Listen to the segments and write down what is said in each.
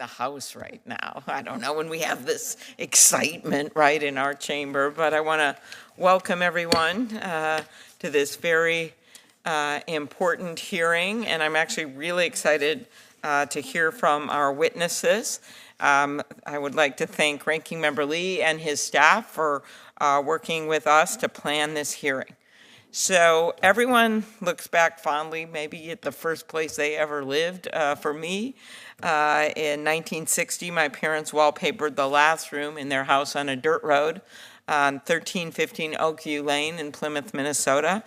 the house right now. I don't know when we have this excitement right in our chamber, but I want to welcome everyone to this very important hearing, and I'm actually really excited to hear from our witnesses. I would like to thank Ranking Member Lee and his staff for working with us to plan this hearing. So everyone looks back fondly, maybe at the first place they ever lived. For me, in 1960, my parents wallpapered the last room in their house on a dirt road on 1315 Oakview Lane in Plymouth, Minnesota.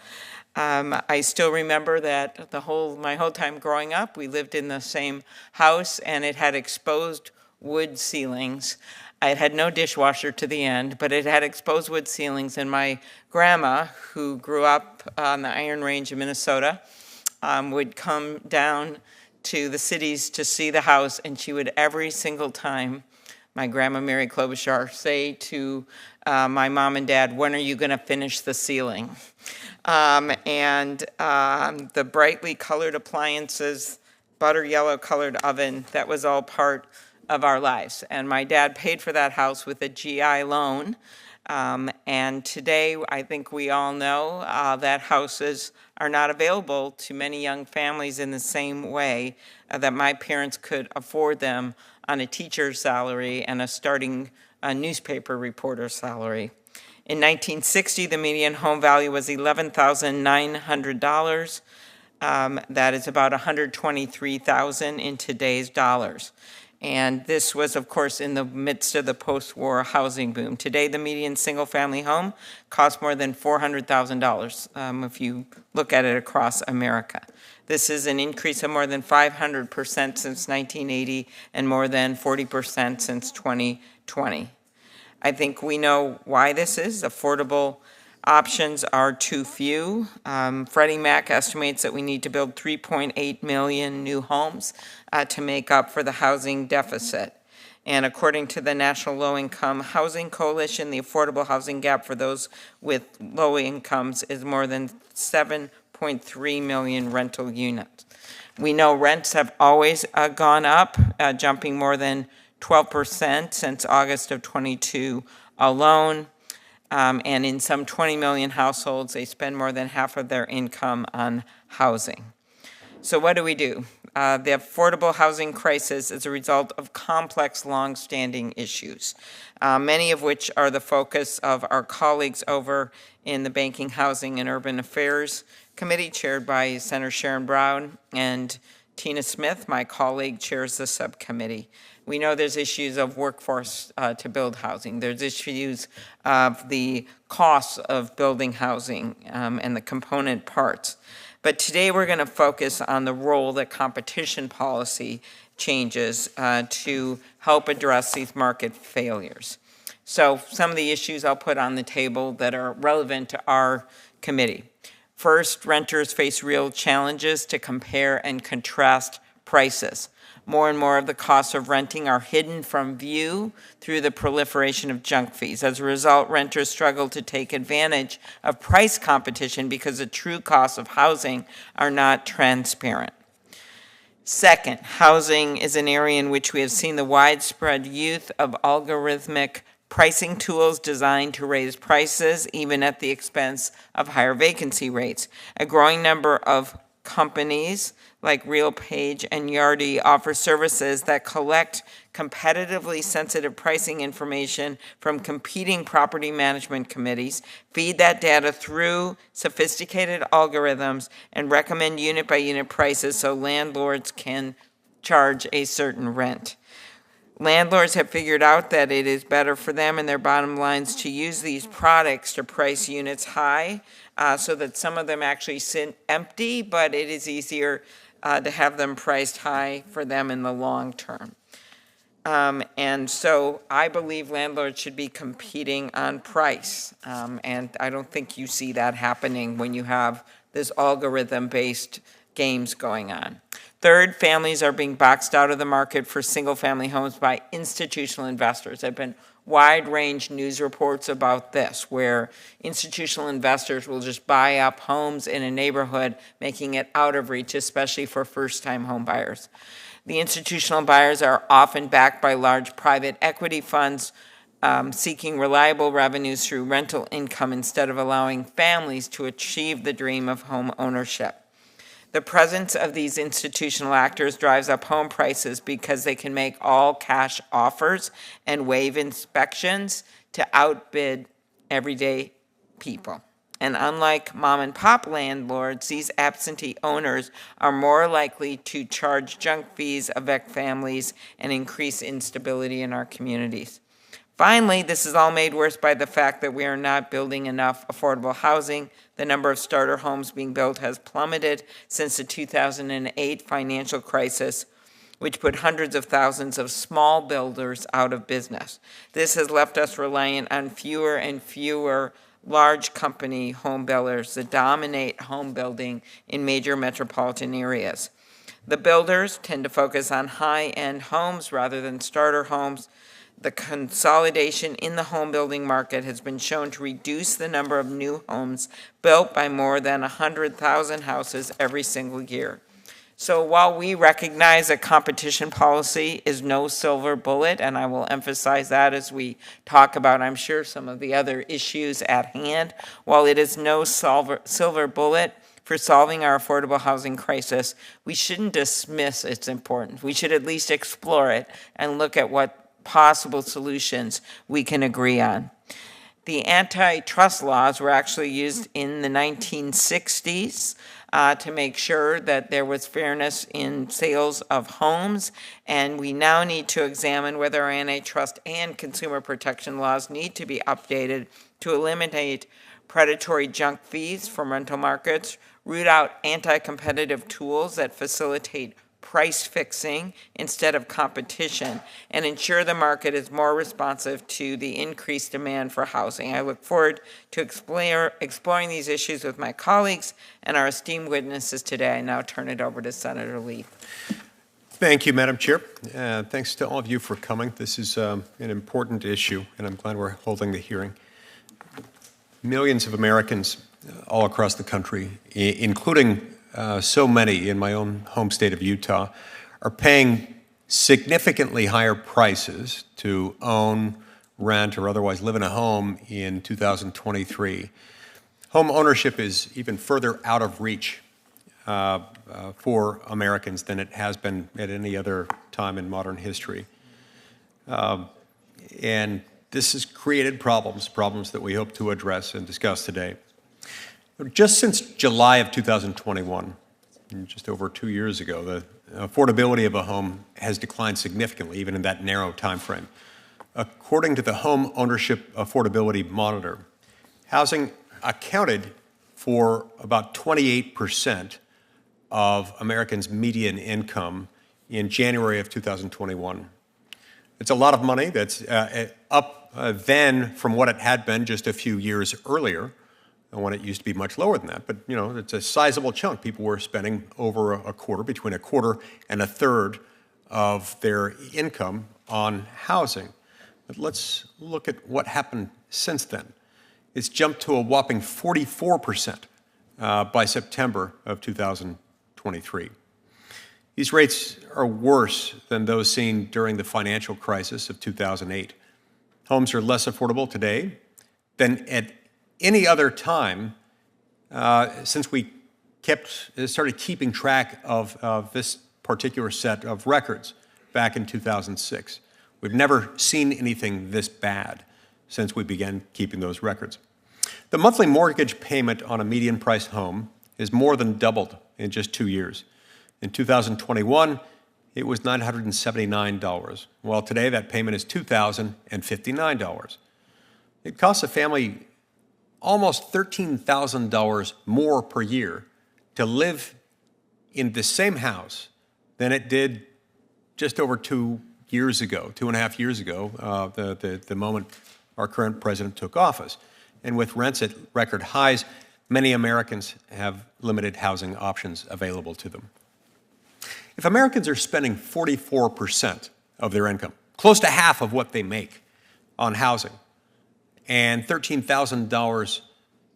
I still remember that my whole time growing up, we lived in the same house, and it had exposed wood ceilings. It had no dishwasher to the end, but it had exposed wood ceilings, and my grandma, who grew up on the Iron Range of Minnesota, would come down to the cities to see the house, and she would every single time, my grandma Mary Klobuchar, say to my mom and dad, "When are you going to finish the ceiling?" The brightly colored appliances, butter yellow colored oven, that was all part of our lives. And my dad paid for that house with a GI loan. And today, I think we all know that houses are not available to many young families in the same way that my parents could afford them on a teacher's salary and a starting newspaper reporter salary. In 1960, the median home value was $11,900. That is about $123,000 in today's dollars. And this was, of course, in the midst of the post-war housing boom. Today, the median single-family home costs more than $400,000 if you look at it across America. This is an increase of more than 500% since 1980 and more than 40% since 2020. I think we know why this is. Affordable options are too few. Freddie Mac estimates that we need to build 3.8 million new homes to make up for the housing deficit. And according to the National Low-Income Housing Coalition, the affordable housing gap for those with low incomes is more than 7.3 million rental units. We know rents have always gone up, jumping more than 12% since August of 22 alone. And in some 20 million households, they spend more than half of their income on housing. So what do we do? The affordable housing crisis is a result of complex, long-standing issues, many of which are the focus of our colleagues over in the Banking, Housing, and Urban Affairs Committee, chaired by Senator Sharon Brown, and Tina Smith, my colleague, chairs the subcommittee. We know there's issues of workforce to build housing. There's issues of the costs of building housing and the component parts. But today we're going to focus on the role that competition policy changes to help address these market failures. So some of the issues I'll put on the table that are relevant to our committee. First, renters face real challenges to compare and contrast prices. More and more of the costs of renting are hidden from view through the proliferation of junk fees. As a result, renters struggle to take advantage of price competition because the true costs of housing are not transparent. Second, housing is an area in which we have seen the widespread use of algorithmic pricing tools designed to raise prices, even at the expense of higher vacancy rates. A growing number of companies like RealPage and Yardi offer services that collect competitively sensitive pricing information from competing property management committees, feed that data through sophisticated algorithms, and recommend unit-by-unit prices so landlords can charge a certain rent. Landlords have figured out that it is better for them and their bottom lines to use these products to price units high so that some of them actually sit empty, but it is easier to have them priced high for them in the long term. And so I believe landlords should be competing on price. And I don't think you see that happening when you have this algorithm-based games going on. Third, families are being boxed out of the market for single-family homes by institutional investors. There have been wide-range news reports about this, where institutional investors will just buy up homes in a neighborhood, making it out of reach, especially for first-time home buyers. The institutional buyers are often backed by large private equity funds seeking reliable revenues through rental income instead of allowing families to achieve the dream of home ownership. The presence of these institutional actors drives up home prices because they can make all cash offers and waive inspections to outbid everyday people. And unlike mom and pop landlords, these absentee owners are more likely to charge junk fees, evict families, and increase instability in our communities. Finally, this is all made worse by the fact that we are not building enough affordable housing. The number of starter homes being built has plummeted since the 2008 financial crisis, which put hundreds of thousands of small builders out of business. This has left us reliant on fewer and fewer large company home builders that dominate home building in major metropolitan areas. The builders tend to focus on high-end homes rather than starter homes. The consolidation in the home building market has been shown to reduce the number of new homes built by more than 100,000 houses every single year. So while we recognize that competition policy is no silver bullet, and I will emphasize that as we talk about, I'm sure, some of the other issues at hand, while it is no silver bullet for solving our affordable housing crisis, we shouldn't dismiss its importance. We should at least explore it and look at what possible solutions we can agree on. The antitrust laws were actually used in the 1960s to make sure that there was fairness in sales of homes, and we now need to examine whether our antitrust and consumer protection laws need to be updated to eliminate predatory junk fees from rental markets, root out anti-competitive tools that facilitate price fixing instead of competition, and ensure the market is more responsive to the increased demand for housing. I look forward to exploring these issues with my colleagues and our esteemed witnesses today. I now turn it over to Senator Lee. Thank you, Madam Chair. Thanks to all of you for coming. This is an important issue, and I'm glad we're holding the hearing. Millions of Americans all across the country, including so many in my own home state of Utah, are paying significantly higher prices to own, rent, or otherwise live in a home in 2023. Home ownership is even further out of reach for Americans than it has been at any other time in modern history. And this has created problems that we hope to address and discuss today. Just since July of 2021, just over 2 years ago, the affordability of a home has declined significantly, even in that narrow time frame. According to the Home Ownership Affordability Monitor, housing accounted for about 28% of Americans' median income in January of 2021. It's a lot of money. That's up then from what it had been just a few years earlier, when it used to be much lower than that. But, you know, it's a sizable chunk. People were spending over a quarter, between a quarter and a third of their income on housing. But let's look at what happened since then. It's jumped to a whopping 44% by September of 2023. These rates are worse than those seen during the financial crisis of 2008. Homes are less affordable today than at any other time since we started keeping track of this particular set of records back in 2006. We've never seen anything this bad since we began keeping those records. The monthly mortgage payment on a median price home is more than doubled in just 2 years. In 2021, it was $979, while today that payment is $2,059. It costs a family almost $13,000 more per year to live in the same house than it did just over 2 years ago, 2.5 years ago, the moment our current president took office. And with rents at record highs, many Americans have limited housing options available to them. If Americans are spending 44% of their income, close to half of what they make, on housing, and $13,000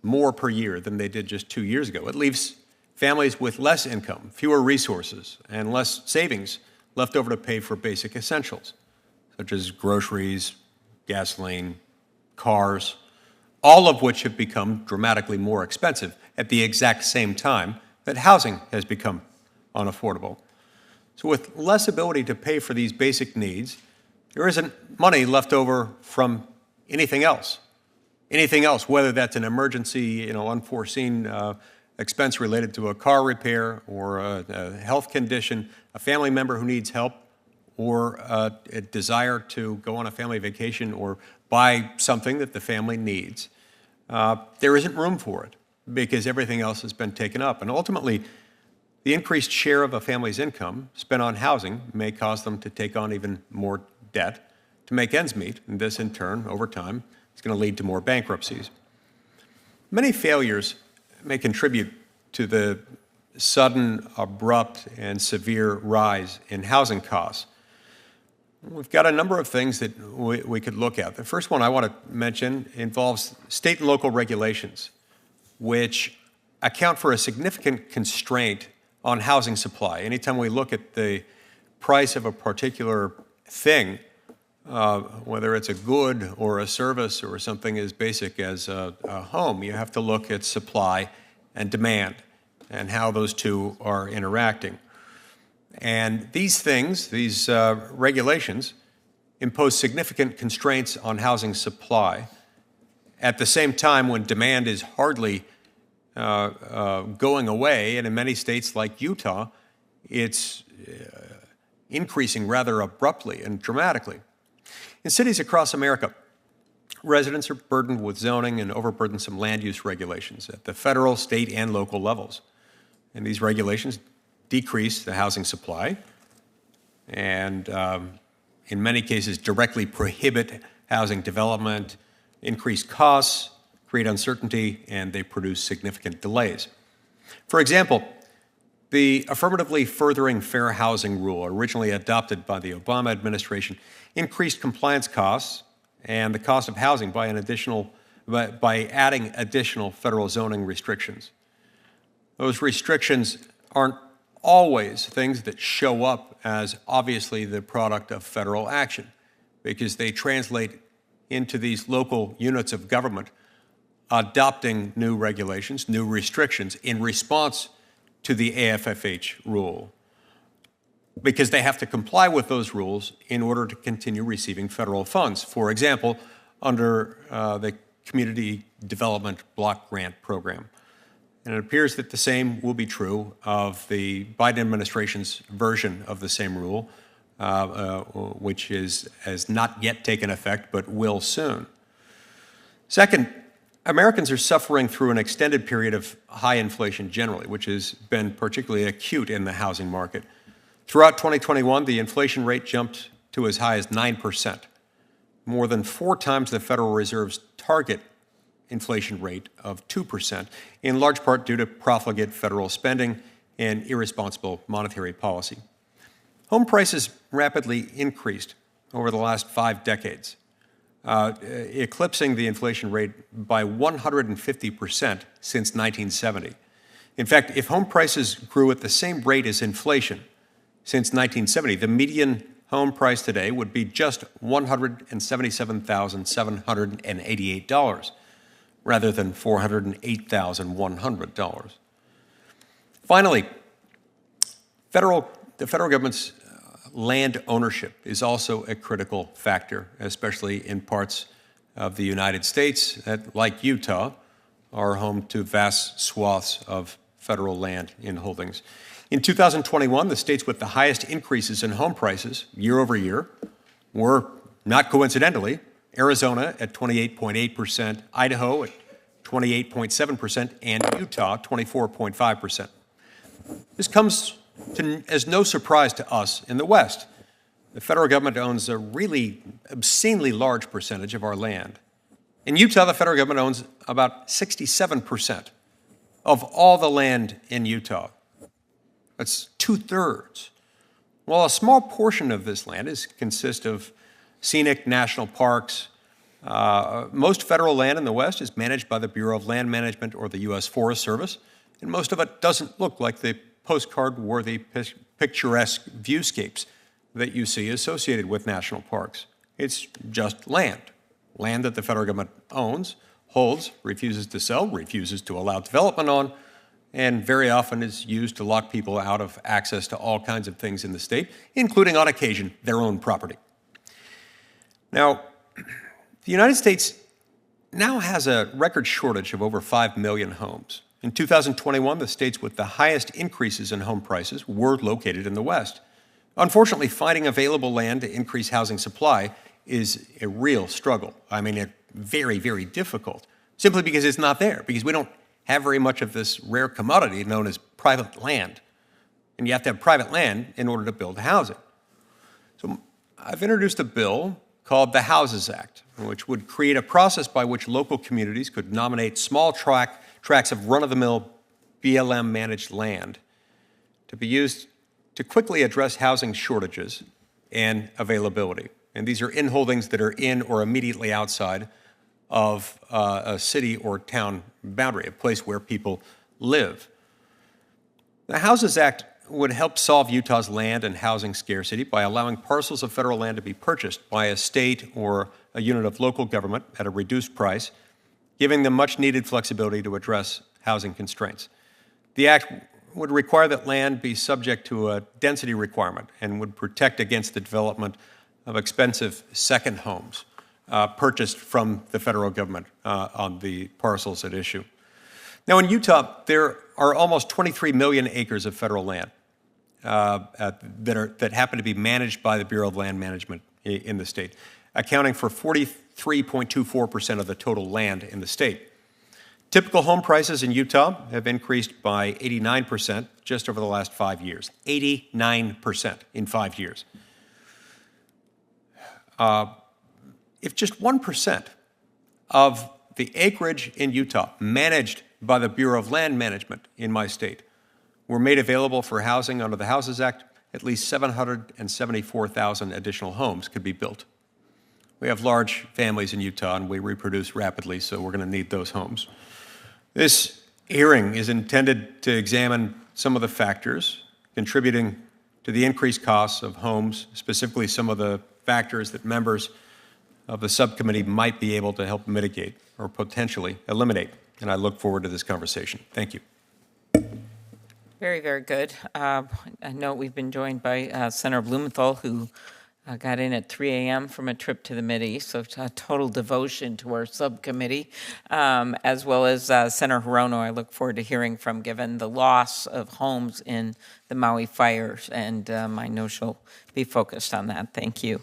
more per year than they did just 2 years ago, it leaves families with less income, fewer resources, and less savings left over to pay for basic essentials, such as groceries, gasoline, cars, all of which have become dramatically more expensive at the exact same time that housing has become unaffordable. So with less ability to pay for these basic needs, there isn't money left over from anything else. Anything else, whether that's an emergency, unforeseen expense related to a car repair or a health condition, a family member who needs help, or a desire to go on a family vacation or buy something that the family needs. There isn't room for it because everything else has been taken up. And ultimately, the increased share of a family's income spent on housing may cause them to take on even more debt to make ends meet, and this in turn, over time, is going to lead to more bankruptcies. Many failures may contribute to the sudden, abrupt, and severe rise in housing costs. We've got a number of things that we could look at. The first one I want to mention involves state and local regulations, which account for a significant constraint on housing supply. Anytime we look at the price of a particular thing, whether it's a good or a service or something as basic as a home, you have to look at supply and demand and how those two are interacting. And these things, these regulations, impose significant constraints on housing supply at the same time when demand is hardly going away, and in many states like Utah, it's increasing rather abruptly and dramatically. In cities across America, residents are burdened with zoning and overburdensome land use regulations at the federal, state, and local levels. And these regulations decrease the housing supply and, in many cases, directly prohibit housing development, increase costs, create uncertainty, and they produce significant delays. For example, the affirmatively furthering fair housing rule, originally adopted by the Obama administration, increased compliance costs and the cost of housing by adding additional federal zoning restrictions. Those restrictions aren't always things that show up as obviously the product of federal action, because they translate into these local units of government adopting new regulations, new restrictions in response to the AFFH rule, because they have to comply with those rules in order to continue receiving federal funds. For example, under the Community Development Block Grant Program. And it appears that the same will be true of the Biden administration's version of the same rule, which has not yet taken effect but will soon. Second, Americans are suffering through an extended period of high inflation generally, which has been particularly acute in the housing market. Throughout 2021, the inflation rate jumped to as high as 9%, more than 4 times the Federal Reserve's target inflation rate of 2%, in large part due to profligate federal spending and irresponsible monetary policy. Home prices rapidly increased over the last 5 decades, eclipsing the inflation rate by 150% since 1970. In fact, if home prices grew at the same rate as inflation since 1970, the median home price today would be just $177,788, rather than $408,100. Finally, the federal government's land ownership is also a critical factor, especially in parts of the United States that, like Utah, are home to vast swaths of federal land in holdings. In 2021, the states with the highest increases in home prices year over year were, not coincidentally, Arizona at 28.8%, Idaho at 28.7%, and Utah 24.5%. This comes as no surprise to us in the West. The federal government owns a really obscenely large percentage of our land. In Utah, the federal government owns about 67% of all the land in Utah. That's 2/3. While a small portion of this land consists of scenic national parks, most federal land in the West is managed by the Bureau of Land Management or the U.S. Forest Service, and most of it doesn't look like the postcard-worthy, picturesque viewscapes that you see associated with national parks. It's just land that the federal government owns, holds, refuses to sell, refuses to allow development on, and very often is used to lock people out of access to all kinds of things in the state, including, on occasion, their own property. Now, the United States now has a record shortage of over 5 million homes. In 2021, the states with the highest increases in home prices were located in the West. Unfortunately, finding available land to increase housing supply is a real struggle. I mean, it's very, very difficult, simply because it's not there, because we don't have very much of this rare commodity known as private land. And you have to have private land in order to build housing. So I've introduced a bill called the Houses Act, which would create a process by which local communities could nominate small tracts of run-of-the-mill BLM-managed land to be used to quickly address housing shortages and availability. And these are inholdings that are in or immediately outside of a city or town boundary, a place where people live. The Houses Act would help solve Utah's land and housing scarcity by allowing parcels of federal land to be purchased by a state or a unit of local government at a reduced price, giving them much-needed flexibility to address housing constraints. The act would require that land be subject to a density requirement and would protect against the development of expensive second homes purchased from the federal government on the parcels at issue. Now, in Utah, there are almost 23 million acres of federal land that happen to be managed by the Bureau of Land Management in the state, accounting for 43.24% of the total land in the state. Typical home prices in Utah have increased by 89% just over the last 5 years. 89% in 5 years. If just 1% of the acreage in Utah managed by the Bureau of Land Management in my state were made available for housing under the Houses Act, at least 774,000 additional homes could be built. We have large families in Utah, and we reproduce rapidly, so we're going to need those homes. This hearing is intended to examine some of the factors contributing to the increased costs of homes, specifically some of the factors that members of the subcommittee might be able to help mitigate or potentially eliminate. And I look forward to this conversation. Thank you. Very, very good. I know we've been joined by Senator Blumenthal, who got in at 3 a.m. from a trip to the Mideast, so a total devotion to our subcommittee, as well as Senator Hirono. I look forward to hearing from, given the loss of homes in the Maui fires, and I know she'll be focused on that. Thank you.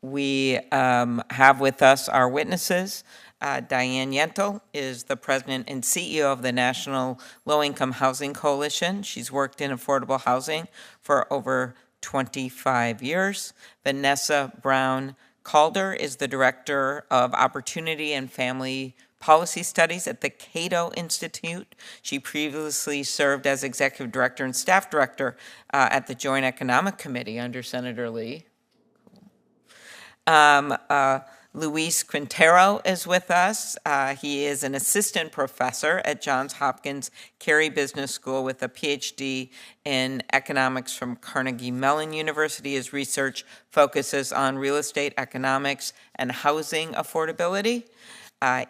We have with us our witnesses. Diane Yentl is the president and CEO of the National Low-Income Housing Coalition. She's worked in affordable housing for over 25 years. Vanessa Brown Calder is the director of Opportunity and Family Policy Studies at the Cato Institute. She previously served as executive director and staff director at the Joint Economic Committee under Senator Lee. Luis Quintero is with us. He is an assistant professor at Johns Hopkins Carey Business School with a PhD in economics from Carnegie Mellon University. His research focuses on real estate economics and housing affordability.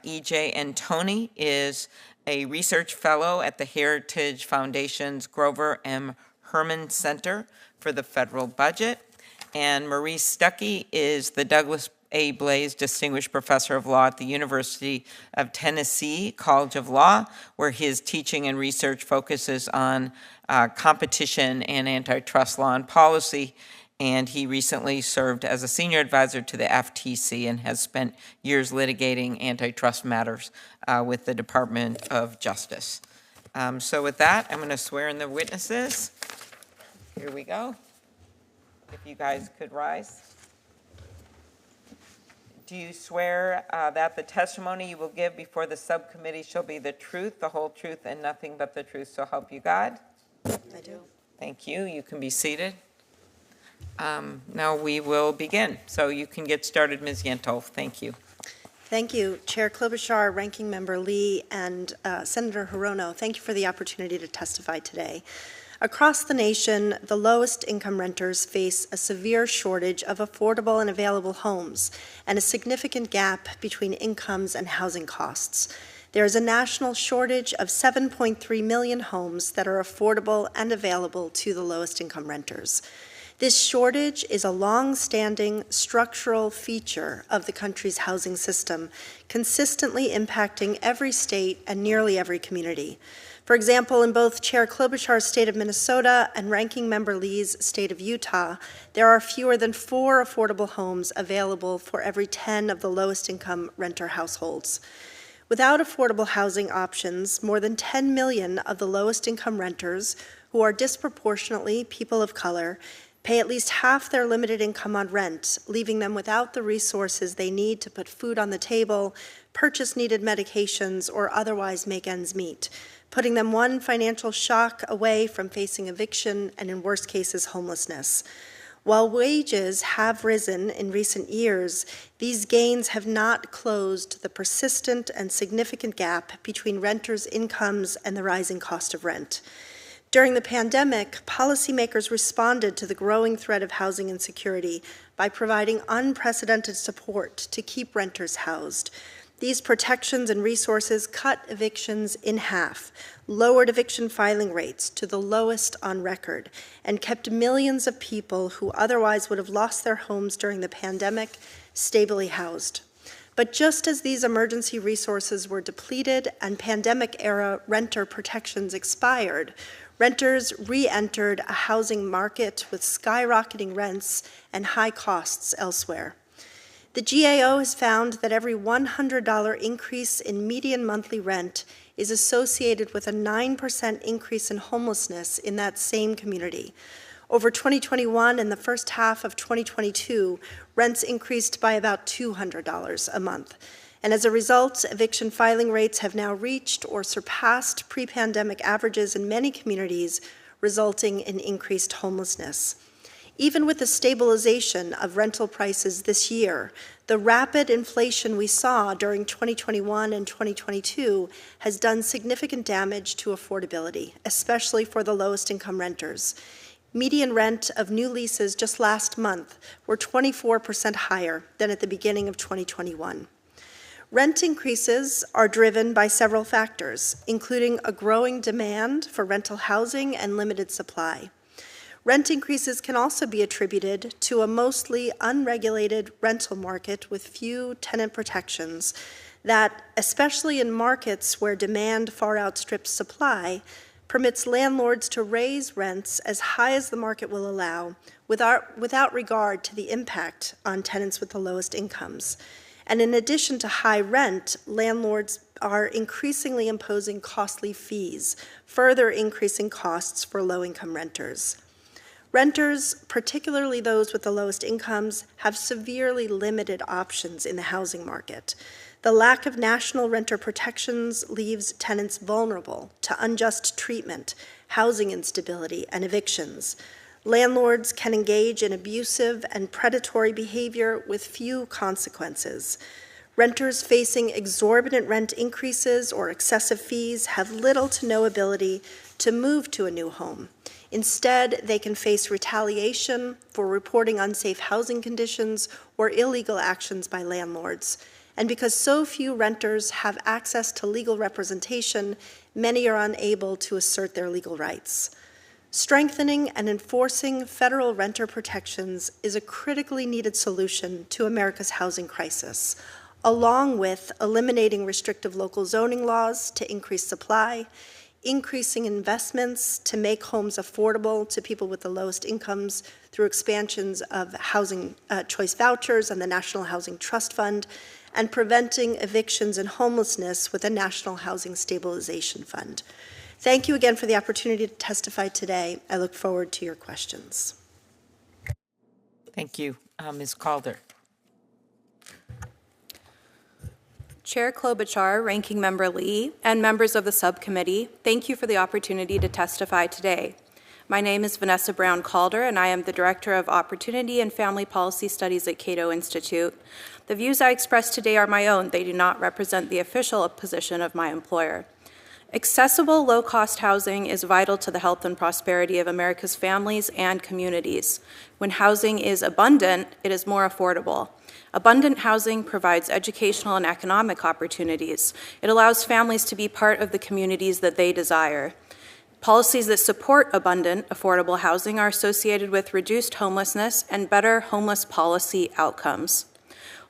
E.J. Antoni is a research fellow at the Heritage Foundation's Grover M. Herman Center for the Federal Budget. And Maurice Stuckey is the Douglas A. Blaze Distinguished Professor of Law at the University of Tennessee College of Law, where his teaching and research focuses on competition and antitrust law and policy. And he recently served as a senior advisor to the FTC and has spent years litigating antitrust matters with the Department of Justice. So with that, I'm going to swear in the witnesses. Here we go. If you guys could rise. Do you swear that the testimony you will give before the subcommittee shall be the truth, the whole truth, and nothing but the truth, so help you God? I do. Thank you. You can be seated. Now we will begin. So you can get started, Ms. Yentl. Thank you. Thank you, Chair Klobuchar, Ranking Member Lee, and Senator Hirono. Thank you for the opportunity to testify today. Across the nation, the lowest income renters face a severe shortage of affordable and available homes and a significant gap between incomes and housing costs. There is a national shortage of 7.3 million homes that are affordable and available to the lowest income renters. This shortage is a long-standing structural feature of the country's housing system, consistently impacting every state and nearly every community. For example, in both Chair Klobuchar's state of Minnesota and Ranking Member Lee's state of Utah, there are fewer than 4 affordable homes available for every 10 of the lowest income renter households. Without affordable housing options, more than 10 million of the lowest income renters, who are disproportionately people of color, pay at least half their limited income on rent, leaving them without the resources they need to put food on the table, purchase needed medications, or otherwise make ends meet, putting them one financial shock away from facing eviction and, in worst cases, homelessness. While wages have risen in recent years, these gains have not closed the persistent and significant gap between renters' incomes and the rising cost of rent. During the pandemic, policymakers responded to the growing threat of housing insecurity by providing unprecedented support to keep renters housed. These protections and resources cut evictions in half, lowered eviction filing rates to the lowest on record, and kept millions of people who otherwise would have lost their homes during the pandemic stably housed. But just as these emergency resources were depleted and pandemic-era renter protections expired, renters re-entered a housing market with skyrocketing rents and high costs elsewhere. The GAO has found that every $100 increase in median monthly rent is associated with a 9% increase in homelessness in that same community. Over 2021 and the first half of 2022, rents increased by about $200 a month. And as a result, eviction filing rates have now reached or surpassed pre-pandemic averages in many communities, resulting in increased homelessness. Even with the stabilization of rental prices this year, the rapid inflation we saw during 2021 and 2022 has done significant damage to affordability, especially for the lowest income renters. Median rent of new leases just last month were 24% higher than at the beginning of 2021. Rent increases are driven by several factors, including a growing demand for rental housing and limited supply. Rent increases can also be attributed to a mostly unregulated rental market with few tenant protections that, especially in markets where demand far outstrips supply, permits landlords to raise rents as high as the market will allow without regard to the impact on tenants with the lowest incomes. And in addition to high rent, landlords are increasingly imposing costly fees, further increasing costs for low-income renters. Renters, particularly those with the lowest incomes, have severely limited options in the housing market. The lack of national renter protections leaves tenants vulnerable to unjust treatment, housing instability, and evictions. Landlords can engage in abusive and predatory behavior with few consequences. Renters facing exorbitant rent increases or excessive fees have little to no ability to move to a new home. Instead, they can face retaliation for reporting unsafe housing conditions or illegal actions by landlords. And because so few renters have access to legal representation, many are unable to assert their legal rights. Strengthening and enforcing federal renter protections is a critically needed solution to America's housing crisis, along with eliminating restrictive local zoning laws to increase supply, increasing investments to make homes affordable to people with the lowest incomes through expansions of housing choice vouchers and the National Housing Trust Fund, and preventing evictions and homelessness with a National Housing Stabilization Fund. Thank you again for the opportunity to testify today. I look forward to your questions. Thank you. Ms. Calder. Chair Klobuchar, Ranking Member Lee, and members of the subcommittee, thank you for the opportunity to testify today. My name is Vanessa Brown Calder, and I am the Director of Opportunity and Family Policy Studies at Cato Institute. The views I express today are my own. They do not represent the official position of my employer. Accessible, low-cost housing is vital to the health and prosperity of America's families and communities. When housing is abundant, it is more affordable. Abundant housing provides educational and economic opportunities. It allows families to be part of the communities that they desire. Policies that support abundant, affordable housing are associated with reduced homelessness and better homeless policy outcomes.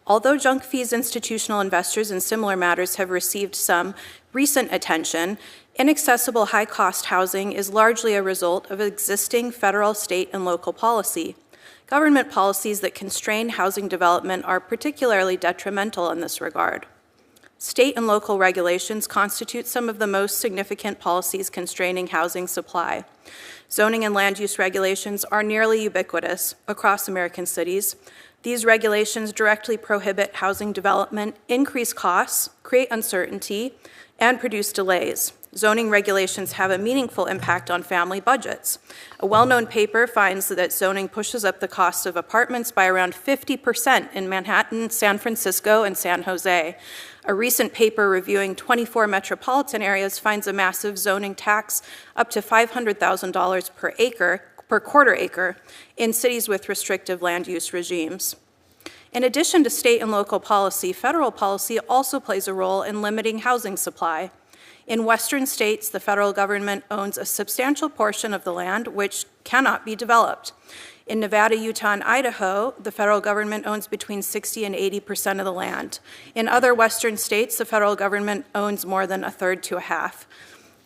Although junk fees institutional investors in similar matters have received some recent attention, inaccessible high-cost housing is largely a result of existing federal, state, and local policy. Government policies that constrain housing development are particularly detrimental in this regard. State and local regulations constitute some of the most significant policies constraining housing supply. Zoning and land use regulations are nearly ubiquitous across American cities. These regulations directly prohibit housing development, increase costs, create uncertainty, and produce delays. Zoning regulations have a meaningful impact on family budgets. A well-known paper finds that zoning pushes up the cost of apartments by around 50% in Manhattan, San Francisco, and San Jose. A recent paper reviewing 24 metropolitan areas finds a massive zoning tax up to $500,000 per quarter acre in cities with restrictive land use regimes. In addition to state and local policy, federal policy also plays a role in limiting housing supply. In Western states, the federal government owns a substantial portion of the land which cannot be developed. In Nevada, Utah, and Idaho, the federal government owns between 60 and 80% of the land. In other Western states, the federal government owns more than a third to a half.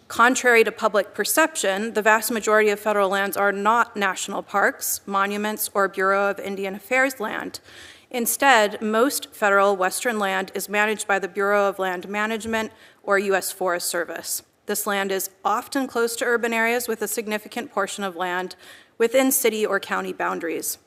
Contrary to public perception, the vast majority of federal lands are not national parks, monuments, or Bureau of Indian Affairs land. Instead, most federal Western land is managed by the Bureau of Land Management or U.S. Forest Service. This land is often close to urban areas with a significant portion of land within city or county boundaries.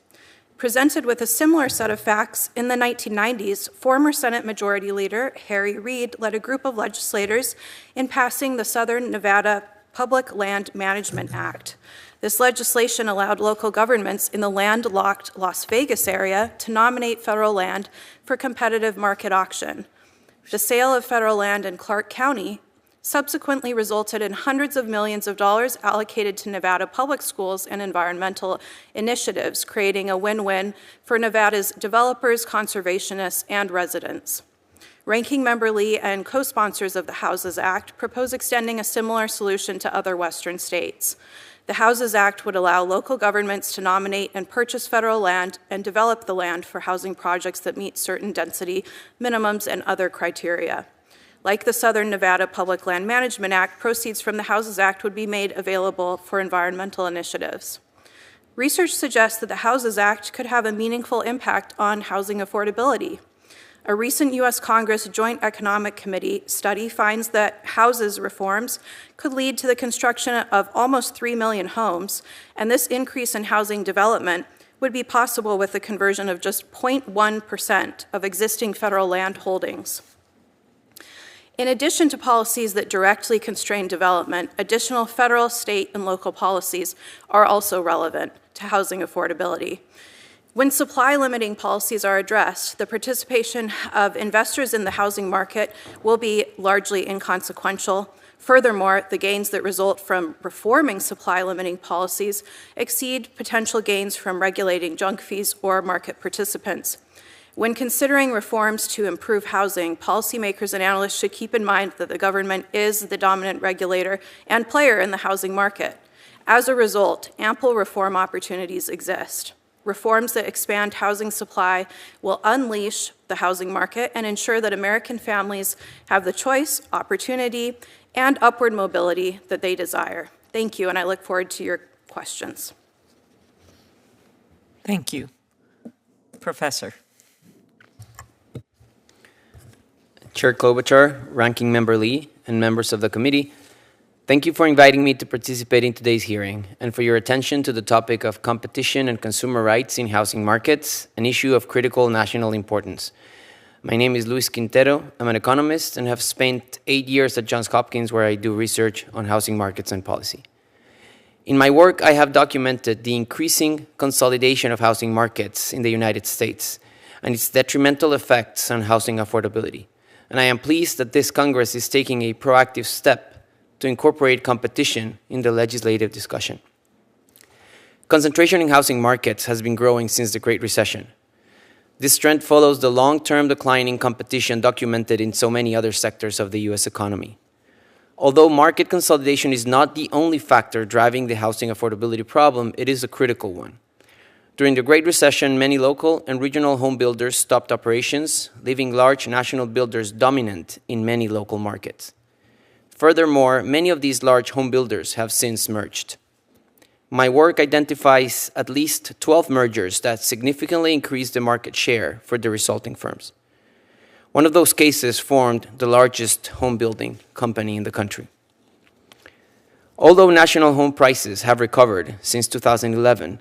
Presented with a similar set of facts, in the 1990s, former Senate Majority Leader Harry Reid led a group of legislators in passing the Southern Nevada Public Land Management Act. This legislation allowed local governments in the landlocked Las Vegas area to nominate federal land for competitive market auction. The sale of federal land in Clark County subsequently resulted in hundreds of millions of dollars allocated to Nevada public schools and environmental initiatives, creating a win-win for Nevada's developers, conservationists, and residents. Ranking Member Lee and co-sponsors of the Houses Act propose extending a similar solution to other Western states. The Houses Act would allow local governments to nominate and purchase federal land and develop the land for housing projects that meet certain density minimums and other criteria. Like the Southern Nevada Public Land Management Act, proceeds from the Houses Act would be made available for environmental initiatives. Research suggests that the Houses Act could have a meaningful impact on housing affordability. A recent U.S. Congress Joint Economic Committee study finds that houses reforms could lead to the construction of almost 3 million homes, and this increase in housing development would be possible with the conversion of just 0.1% of existing federal land holdings. In addition to policies that directly constrain development, additional federal, state, and local policies are also relevant to housing affordability. When supply-limiting policies are addressed, the participation of investors in the housing market will be largely inconsequential. Furthermore, the gains that result from reforming supply-limiting policies exceed potential gains from regulating junk fees or market participants. When considering reforms to improve housing, policymakers and analysts should keep in mind that the government is the dominant regulator and player in the housing market. As a result, ample reform opportunities exist. Reforms that expand housing supply will unleash the housing market and ensure that American families have the choice, opportunity, and upward mobility that they desire. Thank you, and I look forward to your questions. Thank you. Professor. Chair Klobuchar, Ranking Member Lee, and members of the committee, thank you for inviting me to participate in today's hearing and for your attention to the topic of competition and consumer rights in housing markets, an issue of critical national importance. My name is Luis Quintero. I'm an economist and have spent 8 years at Johns Hopkins where I do research on housing markets and policy. In my work, I have documented the increasing consolidation of housing markets in the United States and its detrimental effects on housing affordability. And I am pleased that this Congress is taking a proactive step to incorporate competition in the legislative discussion. Concentration in housing markets has been growing since the Great Recession. This trend follows the long-term decline in competition documented in so many other sectors of the U.S. economy. Although market consolidation is not the only factor driving the housing affordability problem, it is a critical one. During the Great Recession, many local and regional home builders stopped operations, leaving large national builders dominant in many local markets. Furthermore, many of these large home builders have since merged. My work identifies at least 12 mergers that significantly increased the market share for the resulting firms. One of those cases formed the largest home building company in the country. Although national home prices have recovered since 2011,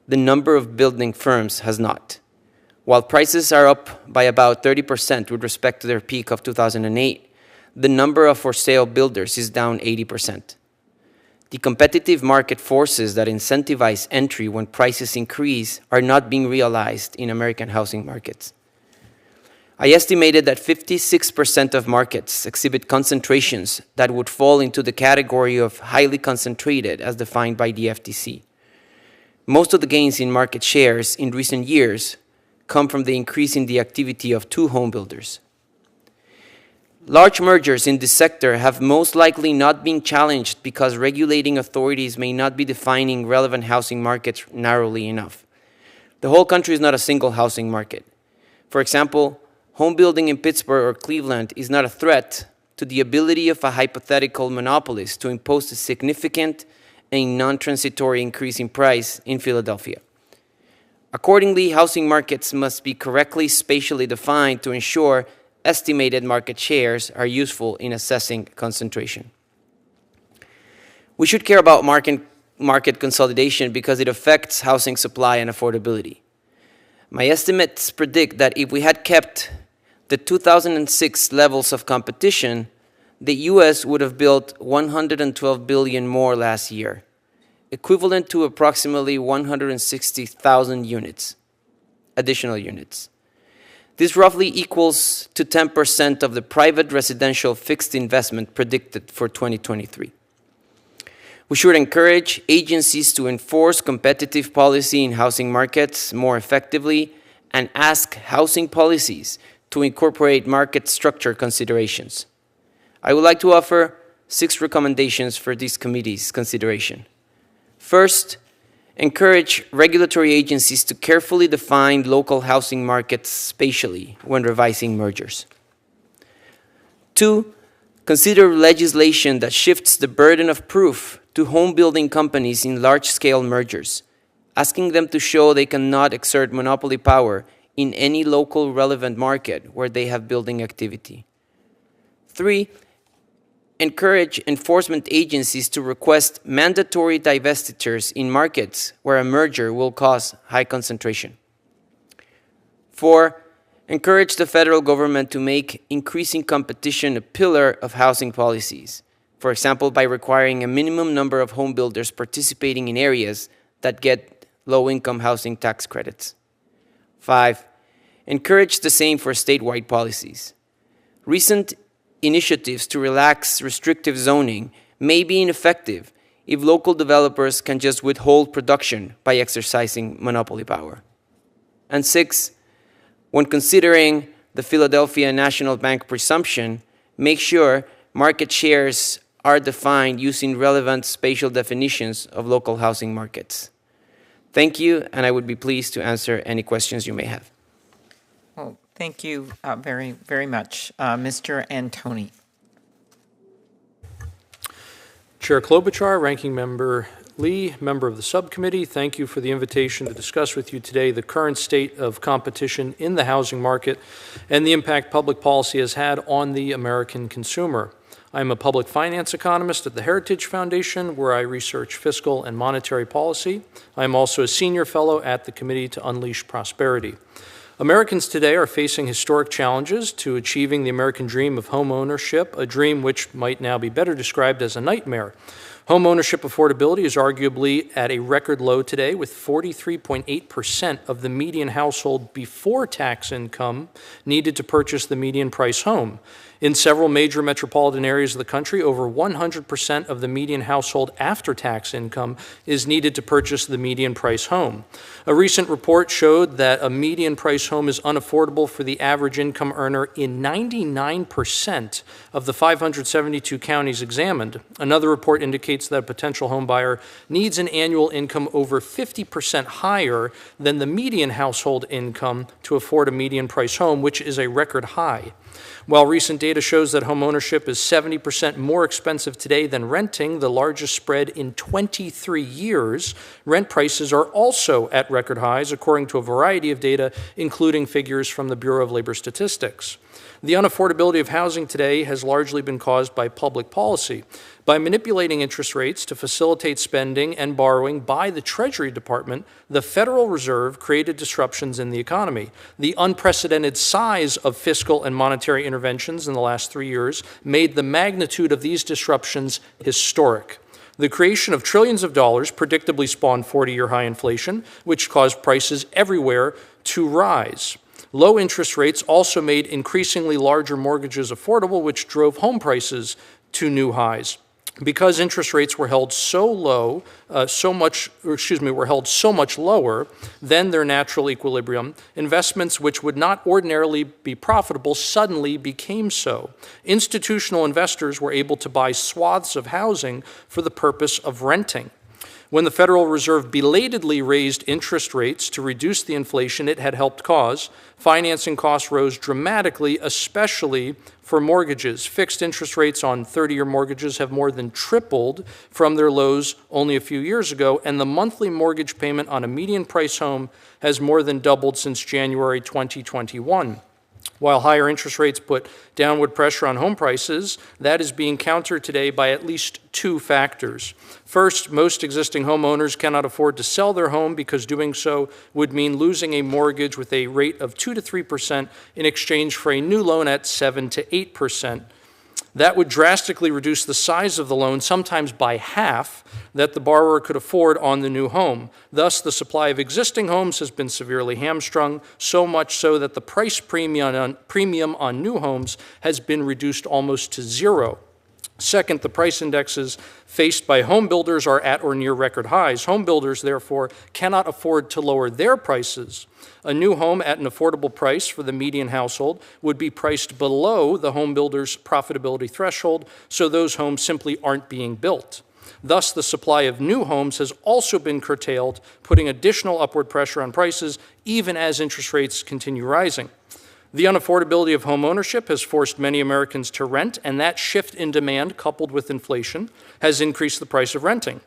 the number of building firms has not. While prices are up by about 30% with respect to their peak of 2008, the number of for-sale builders is down 80%. The competitive market forces that incentivize entry when prices increase are not being realized in American housing markets. I estimated that 56% of markets exhibit concentrations that would fall into the category of highly concentrated as defined by the FTC. Most of the gains in market shares in recent years come from the increase in the activity of two home builders. Large mergers in this sector have most likely not been challenged because regulating authorities may not be defining relevant housing markets narrowly enough. The whole country is not a single housing market. For example, home building in Pittsburgh or Cleveland is not a threat to the ability of a hypothetical monopolist to impose a significant and non-transitory increase in price in Philadelphia. Accordingly, housing markets must be correctly spatially defined to ensure estimated market shares are useful in assessing concentration. We should care about market consolidation because it affects housing supply and affordability. My estimates predict that if we had kept the 2006 levels of competition, the U.S. would have built 112 billion more last year, equivalent to approximately 160,000 units, additional units. This roughly equals to 10% of the private residential fixed investment predicted for 2023. We should encourage agencies to enforce competitive policy in housing markets more effectively and ask housing policies to incorporate market structure considerations. I would like to offer 6 recommendations for this committee's consideration. First, encourage regulatory agencies to carefully define local housing markets spatially when revising mergers. 2, consider legislation that shifts the burden of proof to home building companies in large-scale mergers, asking them to show they cannot exert monopoly power in any local relevant market where they have building activity. 3, encourage enforcement agencies to request mandatory divestitures in markets where a merger will cause high concentration. 4, encourage the federal government to make increasing competition a pillar of housing policies, for example, by requiring a minimum number of home builders participating in areas that get low-income housing tax credits. 5, encourage the same for statewide policies. Recent initiatives to relax restrictive zoning may be ineffective if local developers can just withhold production by exercising monopoly power. And 6, when considering the Philadelphia National Bank presumption, make sure market shares are defined using relevant spatial definitions of local housing markets. Thank you, and I would be pleased to answer any questions you may have. Well, thank you very, very much. Mr. Antoni. Chair Klobuchar, Ranking Member Lee, member of the subcommittee, thank you for the invitation to discuss with you today the current state of competition in the housing market and the impact public policy has had on the American consumer. I'm a public finance economist at the Heritage Foundation, where I research fiscal and monetary policy. I'm also a senior fellow at the Committee to Unleash Prosperity. Americans today are facing historic challenges to achieving the American dream of home ownership, a dream which might now be better described as a nightmare. Home ownership affordability is arguably at a record low today, with 43.8% of the median household before tax income needed to purchase the median price home. In several major metropolitan areas of the country, over 100% of the median household after tax income is needed to purchase the median price home. A recent report showed that a median price home is unaffordable for the average income earner in 99% of the 572 counties examined. Another report indicates that a potential home buyer needs an annual income over 50% higher than the median household income to afford a median price home, which is a record high. While recent data shows that homeownership is 70% more expensive today than renting, the largest spread in 23 years, rent prices are also at record highs, according to a variety of data, including figures from the Bureau of Labor Statistics. The unaffordability of housing today has largely been caused by public policy. By manipulating interest rates to facilitate spending and borrowing by the Treasury Department, the Federal Reserve created disruptions in the economy. The unprecedented size of fiscal and monetary interventions in the last 3 years made the magnitude of these disruptions historic. The creation of trillions of dollars predictably spawned 40-year high inflation, which caused prices everywhere to rise. Low interest rates also made increasingly larger mortgages affordable, which drove home prices to new highs. Because interest rates were held so much lower than their natural equilibrium, investments which would not ordinarily be profitable suddenly became so. Institutional investors were able to buy swaths of housing for the purpose of renting. When the Federal Reserve belatedly raised interest rates to reduce the inflation it had helped cause, financing costs rose dramatically, especially for mortgages. Fixed interest rates on 30-year mortgages have more than tripled from their lows only a few years ago, and the monthly mortgage payment on a median price home has more than doubled since January 2021. While higher interest rates put downward pressure on home prices, that is being countered today by at least two factors. First, most existing homeowners cannot afford to sell their home because doing so would mean losing a mortgage with a rate of 2 to 3% in exchange for a new loan at 7 to 8%. That would drastically reduce the size of the loan, sometimes by half, that the borrower could afford on the new home. Thus, the supply of existing homes has been severely hamstrung, so much so that the price premium on new homes has been reduced almost to zero. Second, the price indexes faced by home builders are at or near record highs. Home builders, therefore, cannot afford to lower their prices. A new home at an affordable price for the median household would be priced below the home builder's profitability threshold, so those homes simply aren't being built. Thus, the supply of new homes has also been curtailed, putting additional upward pressure on prices even as interest rates continue rising. The unaffordability of home ownership has forced many Americans to rent, and that shift in demand, coupled with inflation, has increased the price of renting.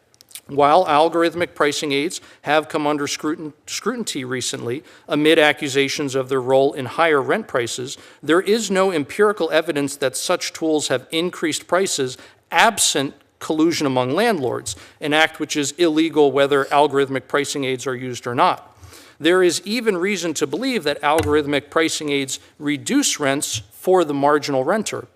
While algorithmic pricing aids have come under scrutiny recently amid accusations of their role in higher rent prices, there is no empirical evidence that such tools have increased prices absent collusion among landlords, an act which is illegal whether algorithmic pricing aids are used or not. There is even reason to believe that algorithmic pricing aids reduce rents for the marginal renter.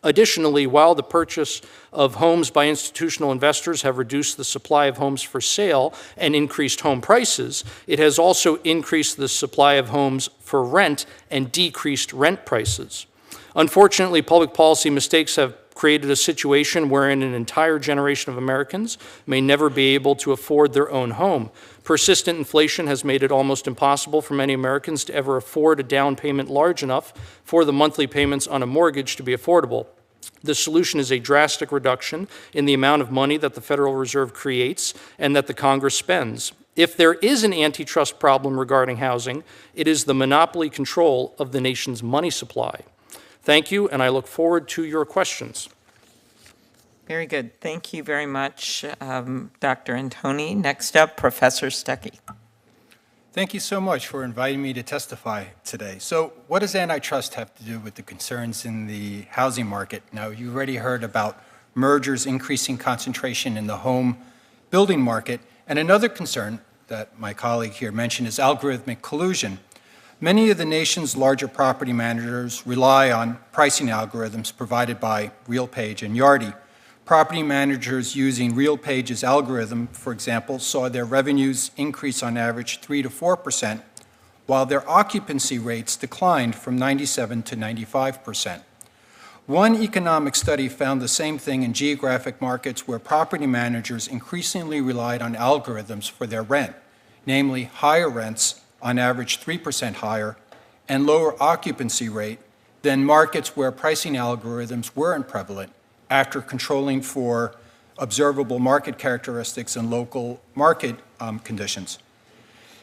Additionally, while the purchase of homes by institutional investors have reduced the supply of homes for sale and increased home prices, it has also increased the supply of homes for rent and decreased rent prices. Unfortunately, public policy mistakes have created a situation wherein an entire generation of Americans may never be able to afford their own home. Persistent inflation has made it almost impossible for many Americans to ever afford a down payment large enough for the monthly payments on a mortgage to be affordable. The solution is a drastic reduction in the amount of money that the Federal Reserve creates and that the Congress spends. If there is an antitrust problem regarding housing, it is the monopoly control of the nation's money supply. Thank you, and I look forward to your questions. Very good. Thank you very much, Dr. Antoni. Next up, Professor Stuckey. Thank you so much for inviting me to testify today. So what does antitrust have to do with the concerns in the housing market? Now, you already heard about mergers increasing concentration in the home building market, and another concern that my colleague here mentioned is algorithmic collusion. Many of the nation's larger property managers rely on pricing algorithms provided by RealPage and Yardi. property managers using RealPage's algorithm, for example, saw their revenues increase on average 3 to 4%, while their occupancy rates declined from 97 to 95%. One economic study found the same thing in geographic markets where property managers increasingly relied on algorithms for their rent, namely higher rents, on average 3% higher, and lower occupancy rate than markets where pricing algorithms weren't prevalent after controlling for observable market characteristics and local market conditions.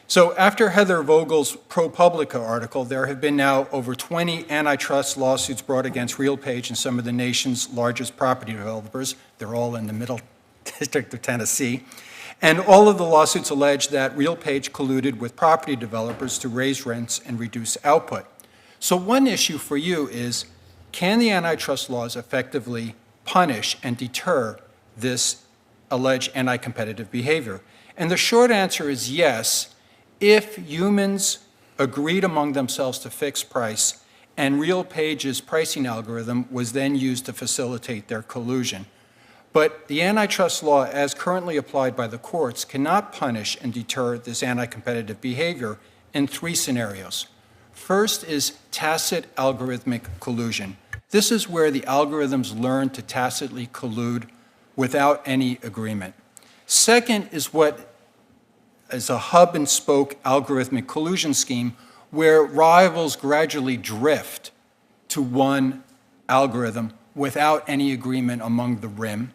So after Heather Vogel's ProPublica article, there have been now over 20 antitrust lawsuits brought against RealPage and some of the nation's largest property developers. They're all in the Middle District of Tennessee. And all of the lawsuits allege that RealPage colluded with property developers to raise rents and reduce output. So one issue for you is, can the antitrust laws effectively punish and deter this alleged anti-competitive behavior? And the short answer is yes, if humans agreed among themselves to fix price and RealPage's pricing algorithm was then used to facilitate their collusion. But the antitrust law, as currently applied by the courts, cannot punish and deter this anti-competitive behavior in 3 scenarios. First is tacit algorithmic collusion. This is where the algorithms learn to tacitly collude without any agreement. Second is what is a hub and spoke algorithmic collusion scheme where rivals gradually drift to one algorithm without any agreement among the rim.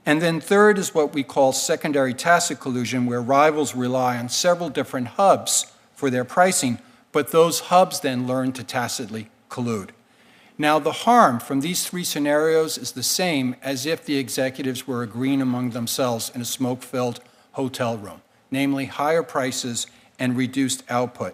And then third is what we call secondary tacit collusion, where rivals rely on several different hubs for their pricing, but those hubs then learn to tacitly collude. Now, the harm from these 3 scenarios is the same as if the executives were agreeing among themselves in a smoke-filled hotel room, namely higher prices and reduced output.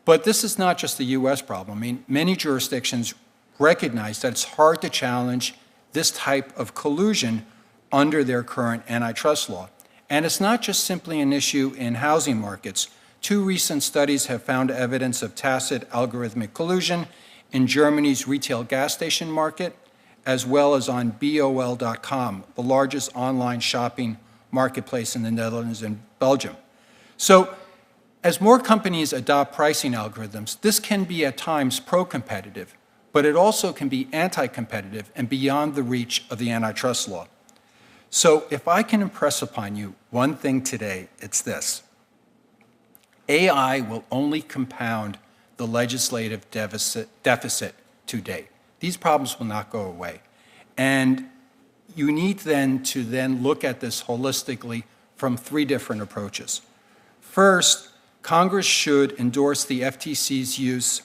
But this is not just a U.S. problem. I mean, many jurisdictions recognize that it's hard to challenge this type of collusion under their current antitrust law. And it's not just simply an issue in housing markets. 2 recent studies have found evidence of tacit algorithmic collusion in Germany's retail gas station market, as well as on BOL.com, the largest online shopping marketplace in the Netherlands and Belgium. So, as more companies adopt pricing algorithms, this can be at times pro-competitive, but it also can be anti-competitive and beyond the reach of the antitrust law. So, if I can impress upon you one thing today, it's this. AI will only compound the legislative deficit to date. These problems will not go away. And you need then to look at this holistically from 3 different approaches. First, Congress should endorse the FTC's use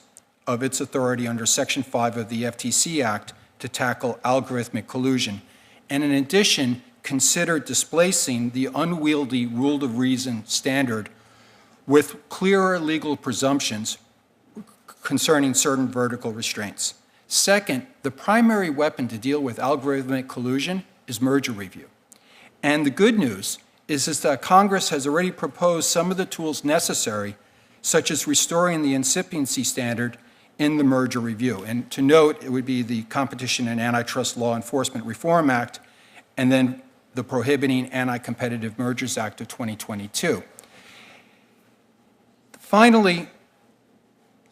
of its authority under Section 5 of the FTC Act to tackle algorithmic collusion, and in addition, consider displacing the unwieldy rule of reason standard with clearer legal presumptions concerning certain vertical restraints. Second, the primary weapon to deal with algorithmic collusion is merger review. And the good news is that Congress has already proposed some of the tools necessary, such as restoring the incipiency standard in the merger review. And to note, it would be the Competition and Antitrust Law Enforcement Reform Act, and then the Prohibiting Anti-Competitive Mergers Act of 2022. Finally,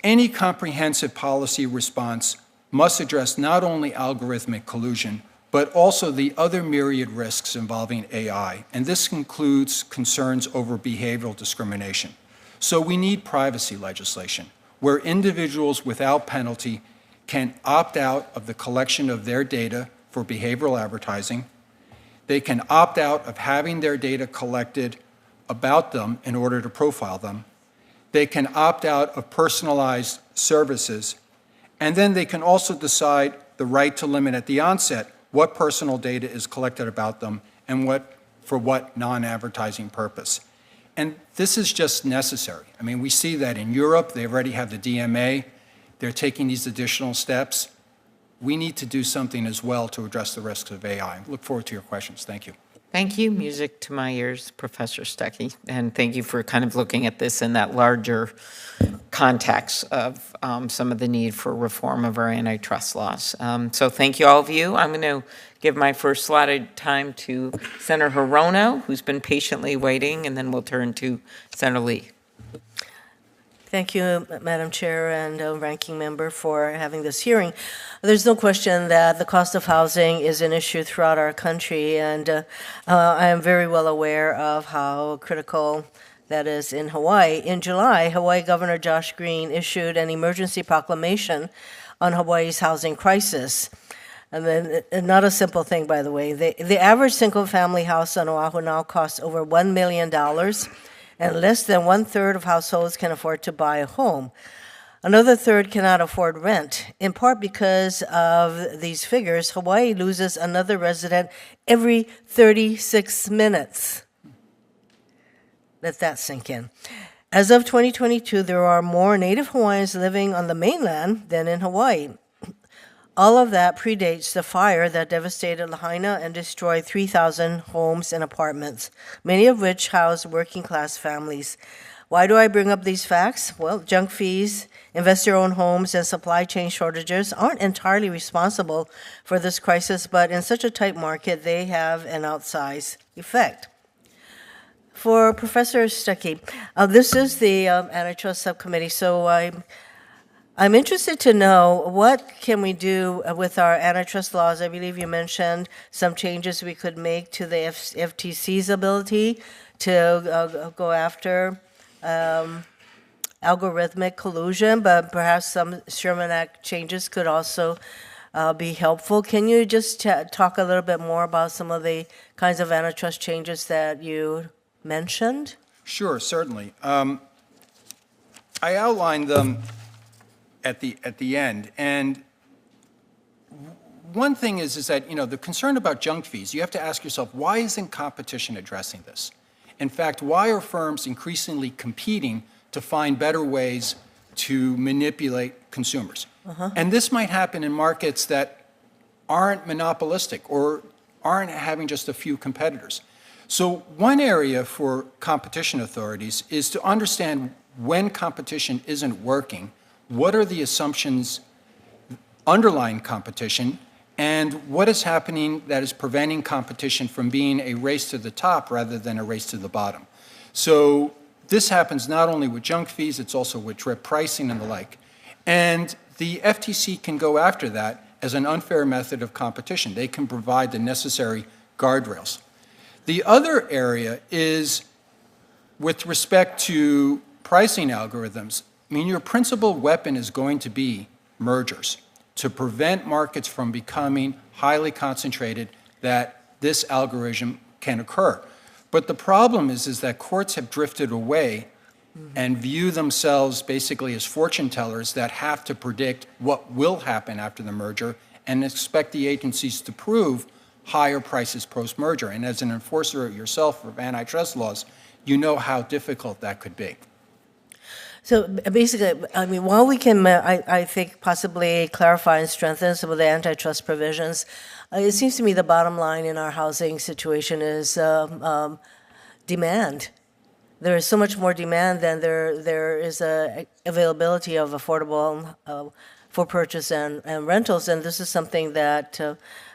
any comprehensive policy response must address not only algorithmic collusion, but also the other myriad risks involving AI, and this includes concerns over behavioral discrimination. So we need privacy legislation, where individuals without penalty can opt out of the collection of their data for behavioral advertising. They can opt out of having their data collected about them in order to profile them. They can opt out of personalized services, and then they can also decide the right to limit at the onset what personal data is collected about them and for what non-advertising purpose. And this is just necessary. I mean, we see that in Europe, they already have the DMA. They're taking these additional steps. We need to do something as well to address the risks of AI. Look forward to your questions. Thank you. Thank you. Music to my ears, Professor Stuckey. And thank you for kind of looking at this in that larger context of some of the need for reform of our antitrust laws. So thank you, all of you. I'm going to give my first slotted time to Senator Hirono, who's been patiently waiting, and then we'll turn to Senator Lee. Thank you, Madam Chair and Ranking Member, for having this hearing. There's no question that the cost of housing is an issue throughout our country, and I am very well aware of how critical that is in Hawaii. In July, Hawaii Governor Josh Green issued an emergency proclamation on Hawaii's housing crisis. And then, not a simple thing, by the way. The average single-family house on Oahu now costs over $1 million, and less than 1/3 of households can afford to buy a home. Another third cannot afford rent, in part because of these figures. Hawaii loses another resident every 36 minutes. Let that sink in. As of 2022, there are more Native Hawaiians living on the mainland than in Hawaii. All of that predates the fire that devastated Lahaina and destroyed 3,000 homes and apartments, many of which house working-class families. Why do I bring up these facts? Well, junk fees, investor-owned homes, and supply chain shortages aren't entirely responsible for this crisis, but in such a tight market, they have an outsized effect. For Professor Stuckey, this is the Antitrust Subcommittee, so I'm interested to know what can we do with our antitrust laws. I believe you mentioned some changes we could make to the FTC's ability to go after algorithmic collusion, but perhaps some Sherman Act changes could also be helpful. Can you just talk a little bit more about some of the kinds of antitrust changes that you mentioned? Sure, certainly. I outlined them at the end, and one thing is that, you know, the concern about junk fees, you have to ask yourself, why isn't competition addressing this? In fact, why are firms increasingly competing to find better ways to manipulate consumers? And this might happen in markets that aren't monopolistic or aren't having just a few competitors. So one area for competition authorities is to understand when competition isn't working, what are the assumptions underlying competition, and what is happening that is preventing competition from being a race to the top rather than a race to the bottom. So this happens not only with junk fees, it's also with drip pricing and the like. And the FTC can go after that as an unfair method of competition. They can provide the necessary guardrails. The other area is with respect to pricing algorithms. I mean, your principal weapon is going to be mergers to prevent markets from becoming highly concentrated, that this algorithm can occur. But the problem is that courts have drifted away and view themselves basically as fortune tellers that have to predict what will happen after the merger and expect the agencies to prove higher prices post-merger. And as an enforcer yourself of antitrust laws, you know how difficult that could be. So basically, I mean, while we can, I think, possibly clarify and strengthen some of the antitrust provisions, it seems to me the bottom line in our housing situation is demand. There is so much more demand than there is availability of affordable for purchase and rentals, and this is something that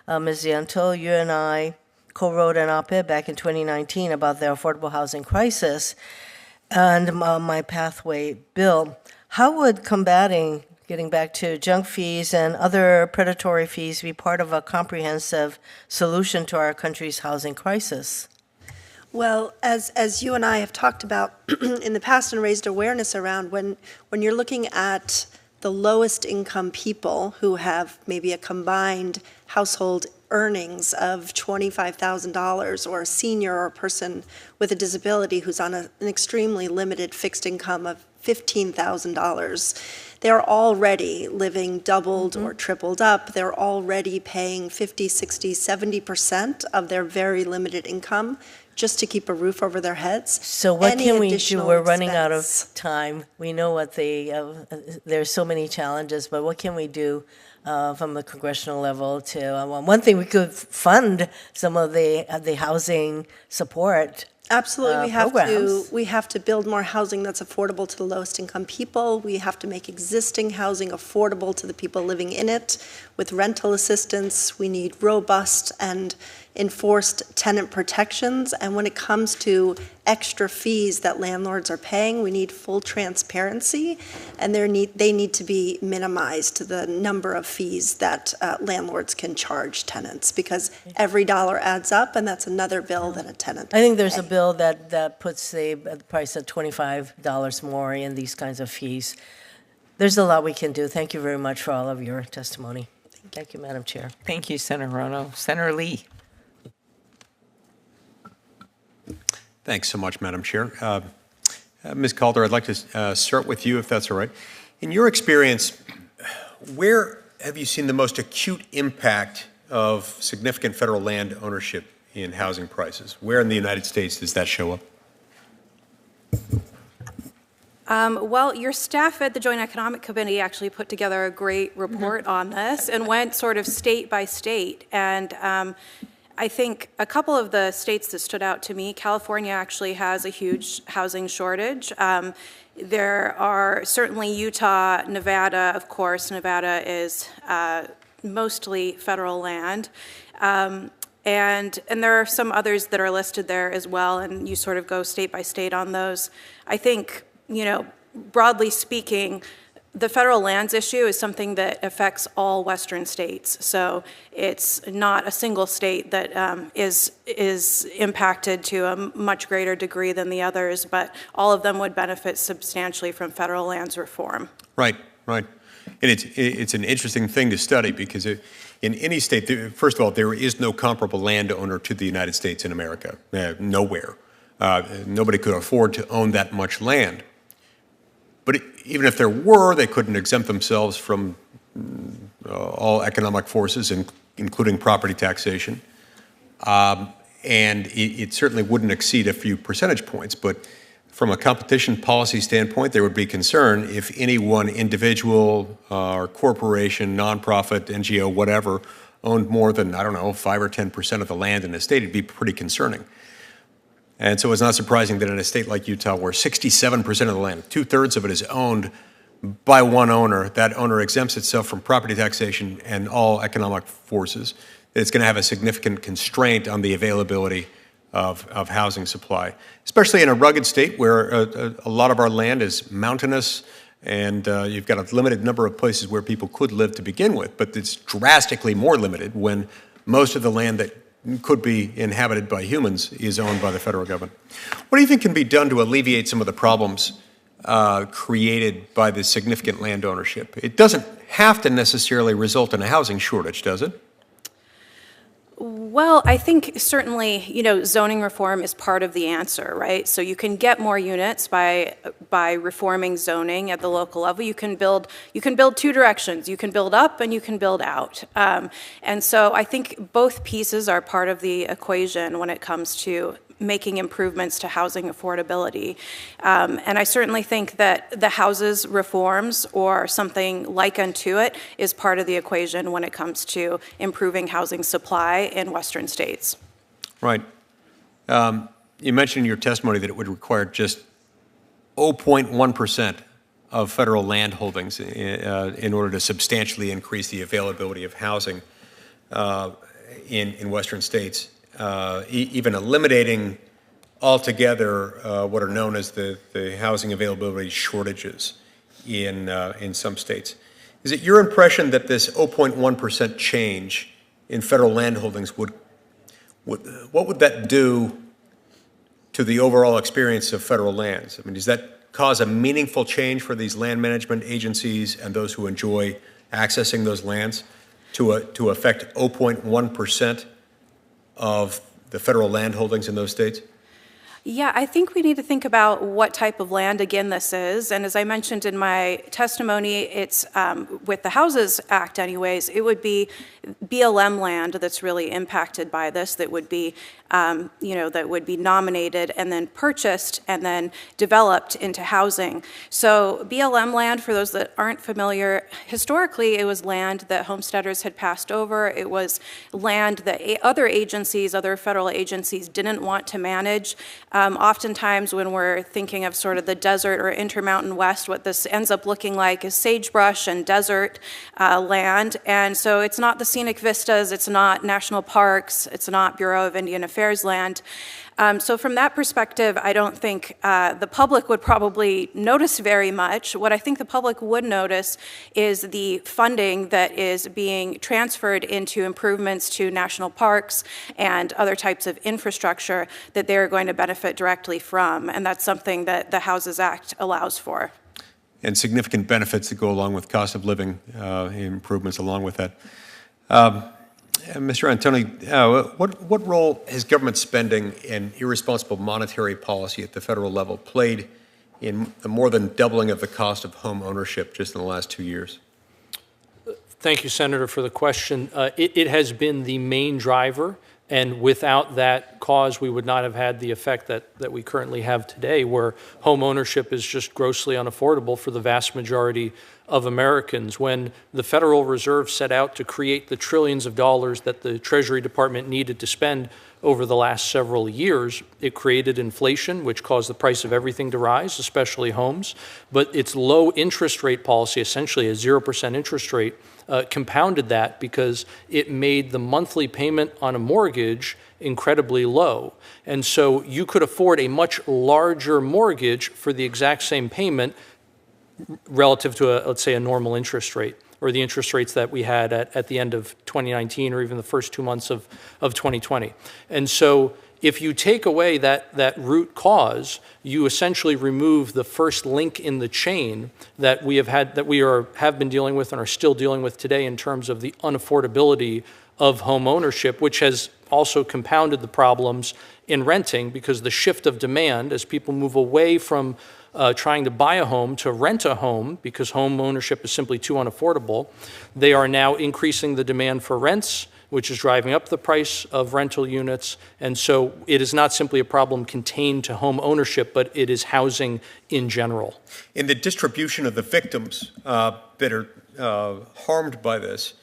Ms. Yento, you and I co-wrote an op-ed back in 2019 about the affordable housing crisis and my pathway bill. How would combating, getting back to junk fees and other predatory fees, be part of a comprehensive solution to our country's housing crisis? Well, as you and I have talked about in the past and raised awareness around, when you're looking at the lowest income people who have maybe a combined household earnings of $25,000, or a senior or a person with a disability who's on an extremely limited fixed income of $15,000. They're already living doubled or tripled up. They're already paying 50, 60, 70% of their very limited income just to keep a roof over their heads. So what Any can we do? additional We're running out of expense- time. We know what there's so many challenges, but what can we do from the congressional level to, one thing, we could fund some of the housing support. Absolutely, programs. we have to build more housing that's affordable to the lowest income people. We have to make existing housing affordable to the people living in it with rental assistance. We need robust and enforced tenant protections. And when it comes to extra fees that landlords are paying, we need full transparency, and they need to be minimized to the number of fees that landlords can charge tenants, because every dollar adds up, and that's another bill that a tenant. I think there's a pay. bill that puts the price at $25 more in these kinds of fees. There's a lot we can do. Thank you very much for all of your testimony. Thank you, Madam Chair. Thank you, Senator Rono. Senator Lee. Thanks so much, Madam Chair. Ms. Calder, I'd like to start with you, if that's all right. In your experience, where have you seen the most acute impact of significant federal land ownership in housing prices? Where in the United States does that show up? Well, your staff at the Joint Economic Committee actually put together a great report on this and went sort of state by state. And I think a couple of the states that stood out to me, California actually has a huge housing shortage. There are certainly Utah, Nevada, of course. Nevada is mostly federal land. And there are some others that are listed there as well, and you sort of go state by state on those. I think, broadly speaking, the federal lands issue is something that affects all Western states. So it's not a single state that is impacted to a much greater degree than the others, but all of them would benefit substantially from federal lands reform. Right. And it's an interesting thing to study, because in any state, first of all, there is no comparable landowner to the United States in America. Nowhere. Nobody could afford to own that much land. But even if there were, they couldn't exempt themselves from all economic forces, including property taxation. And it certainly wouldn't exceed a few percentage points. But from a competition policy standpoint, there would be concern if any one individual or corporation, nonprofit, NGO, whatever, owned more than, 5 or 10% of the land in a state. It'd be pretty concerning. And so it's not surprising that in a state like Utah, where 67% of the land, 2/3 of it, is owned by one owner, that owner exempts itself from property taxation and all economic forces, that it's going to have a significant constraint on the availability of housing supply, especially in a rugged state where a lot of our land is mountainous, and you've got a limited number of places where people could live to begin with, but it's drastically more limited when most of the land that could be inhabited by humans is owned by the federal government. What do you think can be done to alleviate some of the problems created by this significant land ownership? It doesn't have to necessarily result in a housing shortage, does it? Well, I think certainly, zoning reform is part of the answer, right? So you can get more units by reforming zoning at the local level. You can build two directions. You can build up and you can build out. And so I think both pieces are part of the equation when it comes to making improvements to housing affordability. And I certainly think that the houses reforms or something like unto it is part of the equation when it comes to improving housing supply in Western states. Right. You mentioned in your testimony that it would require just 0.1% of federal land holdings in order to substantially increase the availability of housing in Western states. Even eliminating altogether what are known as the housing availability shortages in some states. Is it your impression that this 0.1% change in federal land holdings what would that do to the overall experience of federal lands? I mean, does that cause a meaningful change for these land management agencies and those who enjoy accessing those lands to affect 0.1% of the federal land holdings in those states? Yeah, I think we need to think about what type of land, again, this is. And as I mentioned in my testimony, it's with the Houses Act anyways, it would be BLM land that's really impacted by this, that would be, that would be nominated and then purchased and then developed into housing. So BLM land, for those that aren't familiar, historically it was land that homesteaders had passed over. It was land that other agencies, other federal agencies didn't want to manage. Oftentimes when we're thinking of sort of the desert or Intermountain West, what this ends up looking like is sagebrush and desert land. And so it's not the scenic vistas, it's not national parks, it's not Bureau of Indian Affairs land. So from that perspective, I don't think the public would probably notice very much. What I think the public would notice is the funding that is being transferred into improvements to national parks and other types of infrastructure that they're going to benefit directly from. And that's something that the Houses Act allows for. And significant benefits that go along with cost of living improvements along with that. Mr. Antoni, what role has government spending and irresponsible monetary policy at the federal level played in the more than doubling of the cost of home ownership just in the last 2 years? Thank you, Senator, for the question. It has been the main driver, and without that cause, we would not have had the effect that we currently have today, where home ownership is just grossly unaffordable for the vast majority of Americans. When the Federal Reserve set out to create the trillions of dollars that the Treasury Department needed to spend over the last several years, it created inflation, which caused the price of everything to rise, especially homes. But its low interest rate policy, essentially a 0% interest rate, compounded that because it made the monthly payment on a mortgage incredibly low. And so you could afford a much larger mortgage for the exact same payment relative to, let's say, a normal interest rate, or the interest rates that we had at the end of 2019 or even the first 2 months of 2020. And so if you take away that root cause, you essentially remove the first link in the chain that we have been dealing with and are still dealing with today in terms of the unaffordability of home ownership, which has also compounded the problems in renting, because the shift of demand as people move away from trying to buy a home to rent a home because home ownership is simply too unaffordable, they are now increasing the demand for rents, which is driving up the price of rental units. And so it is not simply a problem contained to home ownership, but it is housing in general. In the distribution of the victims that are harmed by this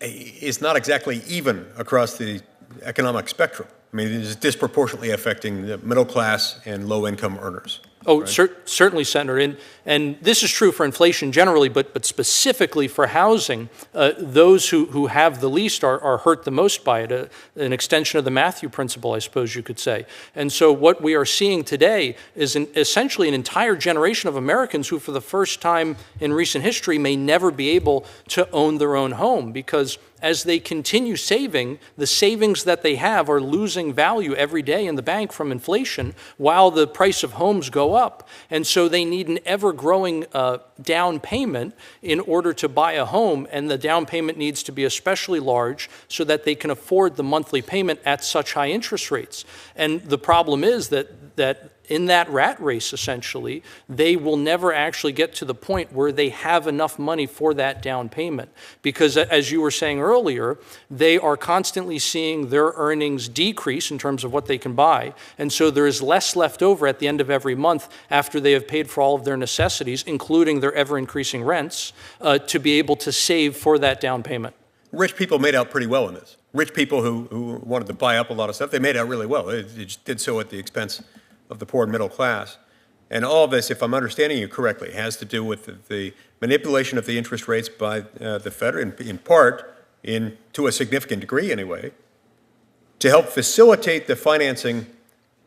is not exactly even across the economic spectrum. I mean, it is disproportionately affecting the middle class and low-income earners. Oh, right? Certainly, Senator. And this is true for inflation generally, but specifically for housing, those who have the least are hurt the most by it, an extension of the Matthew principle, I suppose you could say. And so what we are seeing today is essentially an entire generation of Americans who, for the first time in recent history, may never be able to own their own home, because as they continue saving, the savings that they have are losing value every day in the bank from inflation while the price of homes go up. And so they need an ever-growing down payment in order to buy a home, and the down payment needs to be especially large so that they can afford the monthly payment at such high interest rates. And the problem is that in that rat race, essentially, they will never actually get to the point where they have enough money for that down payment. Because as you were saying earlier, they are constantly seeing their earnings decrease in terms of what they can buy. And so there is less left over at the end of every month after they have paid for all of their necessities, including their ever-increasing rents, to be able to save for that down payment. Rich people made out pretty well in this. Rich people who wanted to buy up a lot of stuff, they made out really well. They just did so at the expense of the poor and middle class. And all of this, if I'm understanding you correctly, has to do with the manipulation of the interest rates by the Fed, in part, to a significant degree anyway, to help facilitate the financing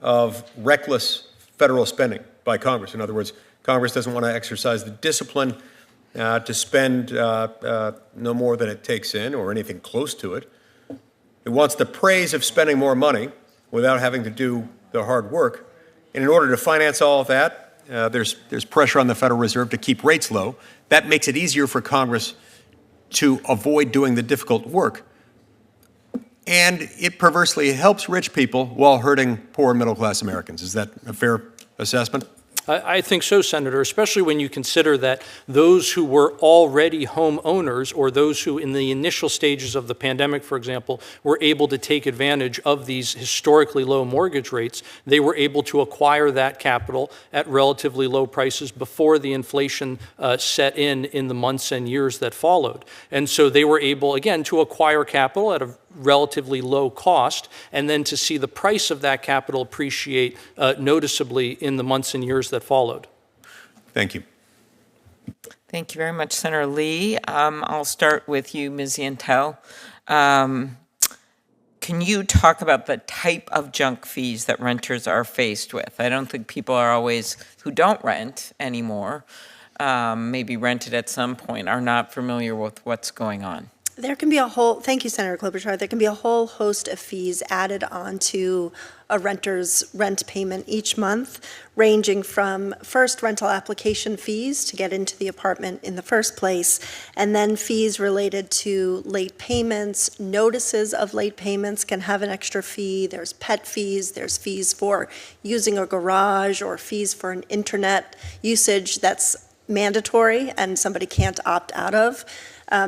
of reckless federal spending by Congress. In other words, Congress doesn't want to exercise the discipline to spend no more than it takes in or anything close to it. It wants the praise of spending more money without having to do the hard work. And in order to finance all of that, there's pressure on the Federal Reserve to keep rates low. That makes it easier for Congress to avoid doing the difficult work. and it perversely helps rich people while hurting poor middle-class Americans. Is that a fair assessment? I think so, Senator, especially when you consider that those who were already homeowners, or those who in the initial stages of the pandemic, for example, were able to take advantage of these historically low mortgage rates, they were able to acquire that capital at relatively low prices before the inflation set in the months and years that followed. And so they were able, again, to acquire capital at a relatively low cost, and then to see the price of that capital appreciate noticeably in the months and years that followed. Thank you. Thank you very much, Senator Lee. I'll start with you, Ms. Yantel. Can you talk about the type of junk fees that renters are faced with? I don't think people are always, who don't rent anymore, maybe rented at some point, are not familiar with what's going on. There can be thank you, Senator Klobuchar. There can be a whole host of fees added onto a renter's rent payment each month, ranging from first rental application fees to get into the apartment in the first place, and then fees related to late payments. Notices of late payments can have an extra fee. There's pet fees. There's fees for using a garage, or fees for an internet usage that's mandatory and somebody can't opt out of.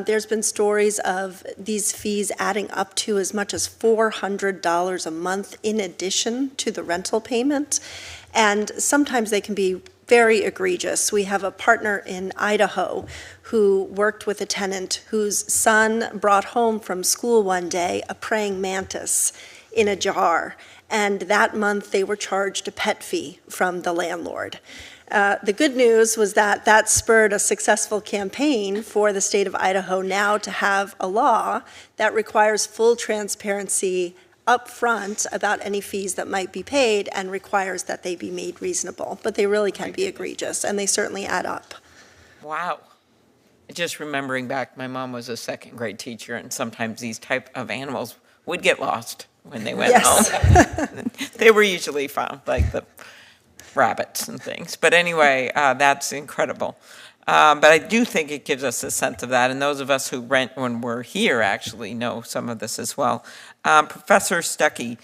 There's been stories of these fees adding up to as much as $400 a month in addition to the rental payment, and sometimes they can be very egregious. We have a partner in Idaho who worked with a tenant whose son brought home from school one day a praying mantis in a jar, and that month they were charged a pet fee from the landlord. The good news was that spurred a successful campaign for the state of Idaho now to have a law that requires full transparency up front about any fees that might be paid, and requires that they be made reasonable. But they really can be egregious, and they certainly add up. Wow. Just remembering back, my mom was a second grade teacher, and sometimes these type of animals would get lost when they went home. They were usually found, like the rabbits and things. But anyway, that's incredible. But I do think it gives us a sense of that, and those of us who rent when we're here actually know some of this as well. Professor Stuckey,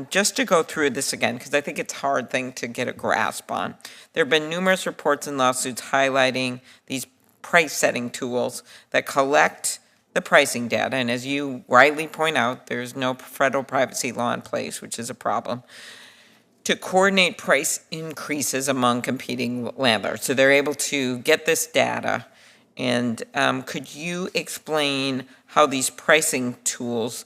just to go through this again, because I think it's a hard thing to get a grasp on. There have been numerous reports and lawsuits highlighting these price-setting tools that collect the pricing data, and as you rightly point out, there's no federal privacy law in place, which is a problem, to coordinate price increases among competing landlords. So they're able to get this data. And could you explain how these pricing tools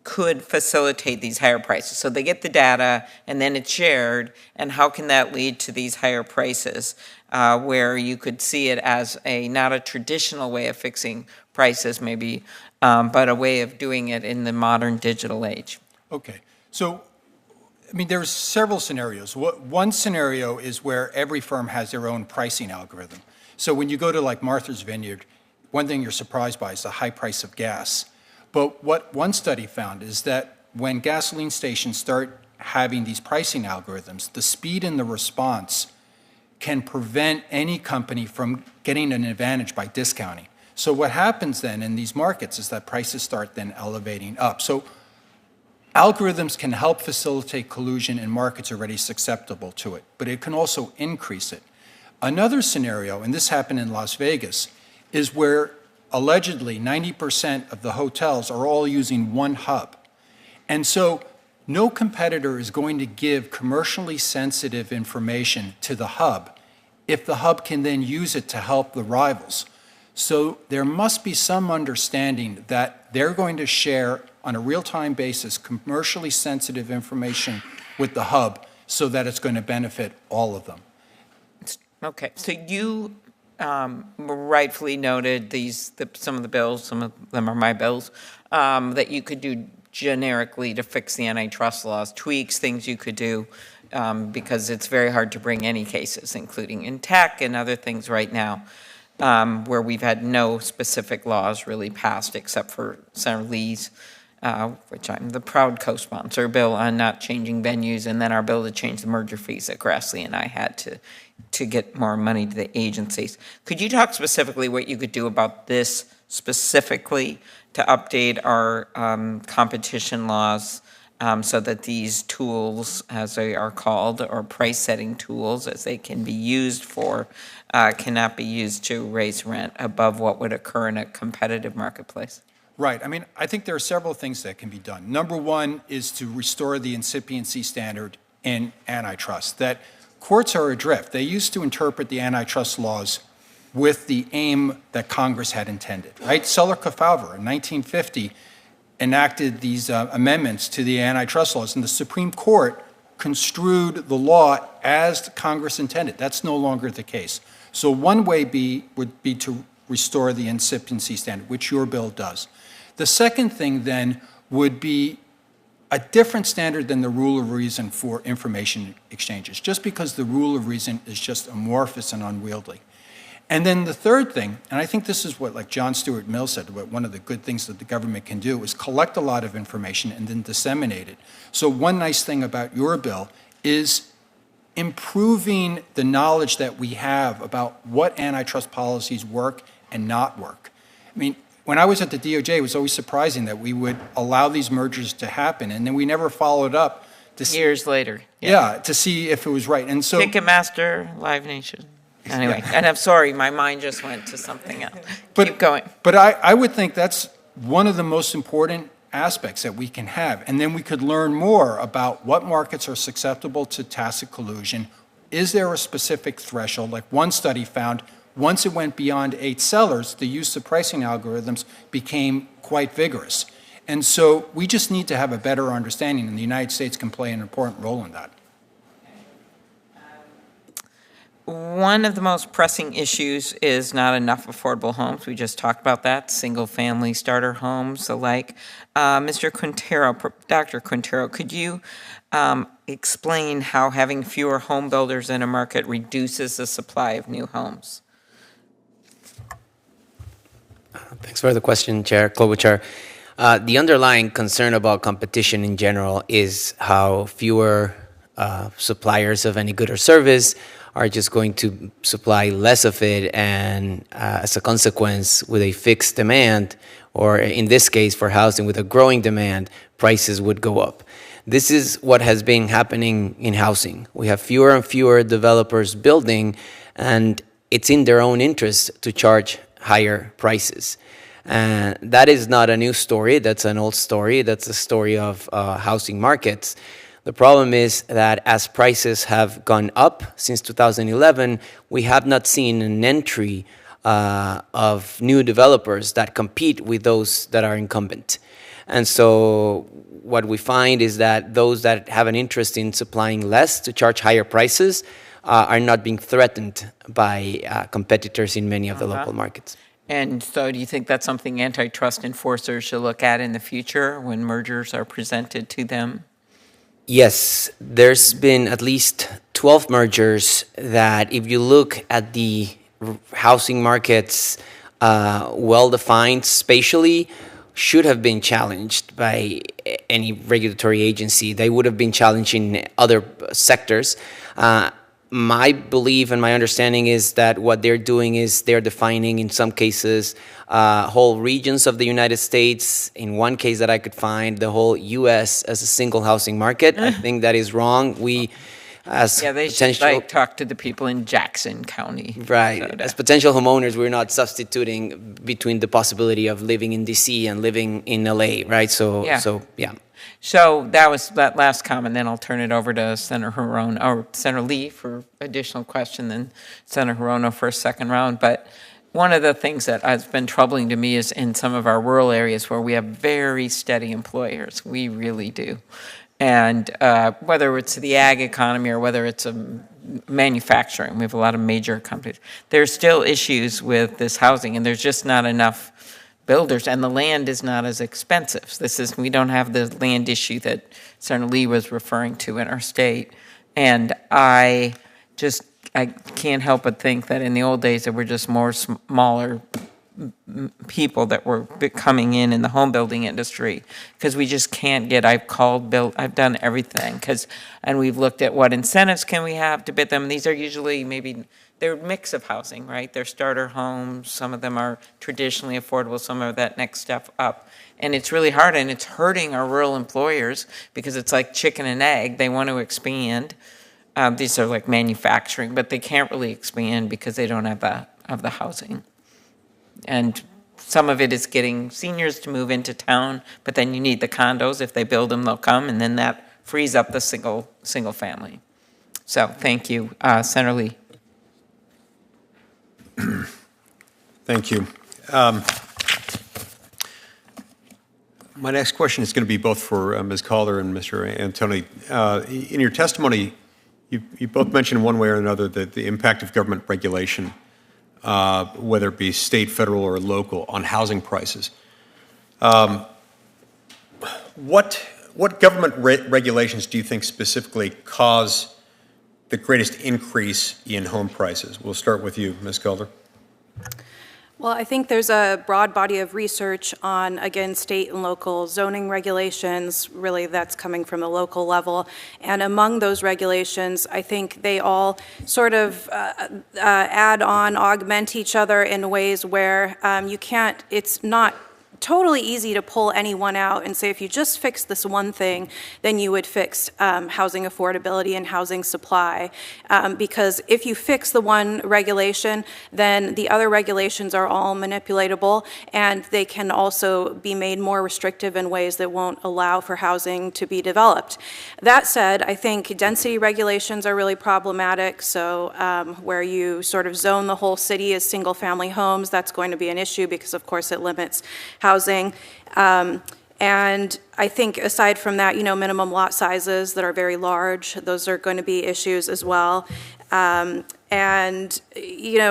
could facilitate these higher prices? So they get the data and then it's shared, and how can that lead to these higher prices where you could see it as not a traditional way of fixing prices maybe, but a way of doing it in the modern digital age? Okay. So I mean, there's several scenarios. One scenario is where every firm has their own pricing algorithm. So when you go to like Martha's Vineyard, one thing you're surprised by is the high price of gas. But what one study found is that when gasoline stations start having these pricing algorithms, the speed and the response can prevent any company from getting an advantage by discounting. So what happens then in these markets is that prices start then elevating up. So algorithms can help facilitate collusion in markets already susceptible to it, but it can also increase it. Another scenario, and this happened in Las Vegas, is where allegedly 90% of the hotels are all using one hub. And so no competitor is going to give commercially sensitive information to the hub if the hub can then use it to help the rivals. So there must be some understanding that they're going to share on a real-time basis commercially sensitive information with the hub so that it's going to benefit all of them. Okay, so you rightfully noted some of the bills, some of them are my bills, that you could do generically to fix the antitrust laws, tweaks, things you could do, because it's very hard to bring any cases, including in tech and other things right now, where we've had no specific laws really passed except for Senator Lee's, which I'm the proud co-sponsor, bill on not changing venues, and then our bill to change the merger fees that Grassley and I had to to get more money to the agencies. Could you talk specifically what you could do about this specifically to update our competition laws so that these tools, as they are called, or price-setting tools, as they can be used for, cannot be used to raise rent above what would occur in a competitive marketplace? Right. I mean, I think there are several things that can be done. Number one is to restore the incipiency standard in antitrust, that courts are adrift. They used to interpret the antitrust laws with the aim that Congress had intended, right? Seller-Kefauver in 1950 enacted these amendments to the antitrust laws, and the Supreme Court construed the law as Congress intended. That's no longer the case. So one way would be to restore the incipiency standard, which your bill does. The second thing then would be a different standard than the rule of reason for information exchanges, just because the rule of reason is just amorphous and unwieldy. And then the third thing, and I think this is what, like John Stuart Mill said, what one of the good things that the government can do is collect a lot of information and then disseminate it. So one nice thing about your bill is improving the knowledge that we have about what antitrust policies work and not work. I mean, when I was at the DOJ, it was always surprising that we would allow these mergers to happen, and then we never followed up to see, Years later. to see if it was right. And so, Ticketmaster, Live Nation. Anyway, and I'm sorry, my mind just went to something else. But- Keep going. but I would think that's one of the most important aspects that we can have. And then we could learn more about what markets are susceptible to tacit collusion. Is there a specific threshold? Like one study found, once it went beyond 8 sellers, the use of pricing algorithms became quite vigorous. And so we just need to have a better understanding, and the United States can play an important role in that. One of the most pressing issues is not enough affordable homes. We just talked about that, single-family starter homes, the like. Mr. Quintero, Dr. Quintero, could you explain how having fewer home builders in a market reduces the supply of new homes? Thanks for the question, Chair Klobuchar. The underlying concern about competition in general is how fewer suppliers of any good or service are just going to supply less of it, and as a consequence, with a fixed demand, or in this case for housing with a growing demand, prices would go up. This is what has been happening in housing. We have fewer and fewer developers building, and it's in their own interest to charge higher prices. And that is not a new story. That's an old story. That's a story of housing markets. The problem is that as prices have gone up since 2011, we have not seen an entry of new developers that compete with those that are incumbent. And so what we find is that those that have an interest in supplying less to charge higher prices are not being threatened by competitors in many of the local markets. And so do you think that's something antitrust enforcers should look at in the future when mergers are presented to them? Yes, there's been at least 12 mergers that, if you look at the housing markets well-defined spatially, should have been challenged by any regulatory agency. They would have been challenged in other sectors. My belief and my understanding is that what they're doing is they're defining, in some cases, whole regions of the United States. In one case that I could find, the whole U.S. as a single housing market. I think that is wrong. We, as they should talk to the people in Jackson County. Right. Minnesota. As potential homeowners, we're not substituting between the possibility of living in D.C. and living in L.A., right? So yeah. So that was that last comment, then I'll turn it over to Senator Hirono, or Senator Lee for additional question, then Senator Hirono for a second round. But one of the things that has been troubling to me is in some of our rural areas where we have very steady employers. We really do. And whether it's the ag economy or whether it's manufacturing, we have a lot of major companies. There's still issues with this housing, and there's just not enough builders, and the land is not as expensive. We don't have the land issue that Senator Lee was referring to in our state. And I can't help but think that in the old days there were just more smaller people that were coming in the home building industry, because we just can't get, I've done everything, and we've looked at what incentives can we have to bid them. These are usually they're a mix of housing, right? They're starter homes, some of them are traditionally affordable, some are that next step up. And it's really hard, and it's hurting our rural employers because it's like chicken and egg. They want to expand. These are like manufacturing, but they can't really expand because they don't have the housing. And some of it is getting seniors to move into town, but then you need the condos. If they build them, they'll come, and then that frees up the single family. So thank you, Senator Lee. Thank you. My next question is going to be both for Ms. Calder and Mr. Antoni. In your testimony, you both mentioned one way or another that the impact of government regulation, whether it be state, federal, or local, on housing prices. What government regulations do you think specifically cause the greatest increase in home prices? We'll start with you, Ms. Calder. Well, I think there's a broad body of research on, again, state and local zoning regulations. Really, that's coming from the local level. And among those regulations, I think they all sort of add on, augment each other in ways where it's not totally easy to pull any one out and say, if you just fix this one thing, then you would fix housing affordability and housing supply. Because if you fix the one regulation, then the other regulations are all manipulatable, and they can also be made more restrictive in ways that won't allow for housing to be developed. That said, I think density regulations are really problematic. So where you sort of zone the whole city as single-family homes, that's going to be an issue because, of course, it limits housing. And I think aside from that, minimum lot sizes that are very large, those are going to be issues as well. And,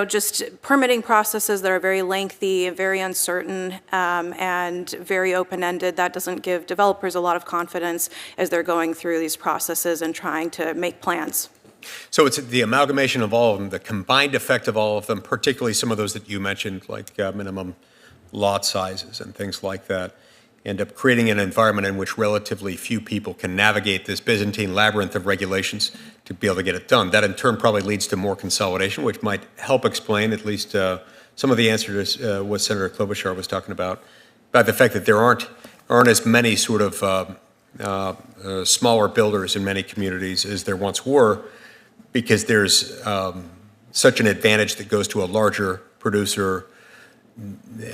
just permitting processes that are very lengthy, very uncertain, and very open-ended, that doesn't give developers a lot of confidence as they're going through these processes and trying to make plans. So it's the amalgamation of all of them, the combined effect of all of them, particularly some of those that you mentioned, like minimum lot sizes and things like that, end up creating an environment in which relatively few people can navigate this Byzantine labyrinth of regulations to be able to get it done. That in turn probably leads to more consolidation, which might help explain at least some of the answer to what Senator Klobuchar was talking about the fact that there aren't as many sort of smaller builders in many communities as there once were, because there's such an advantage that goes to a larger producer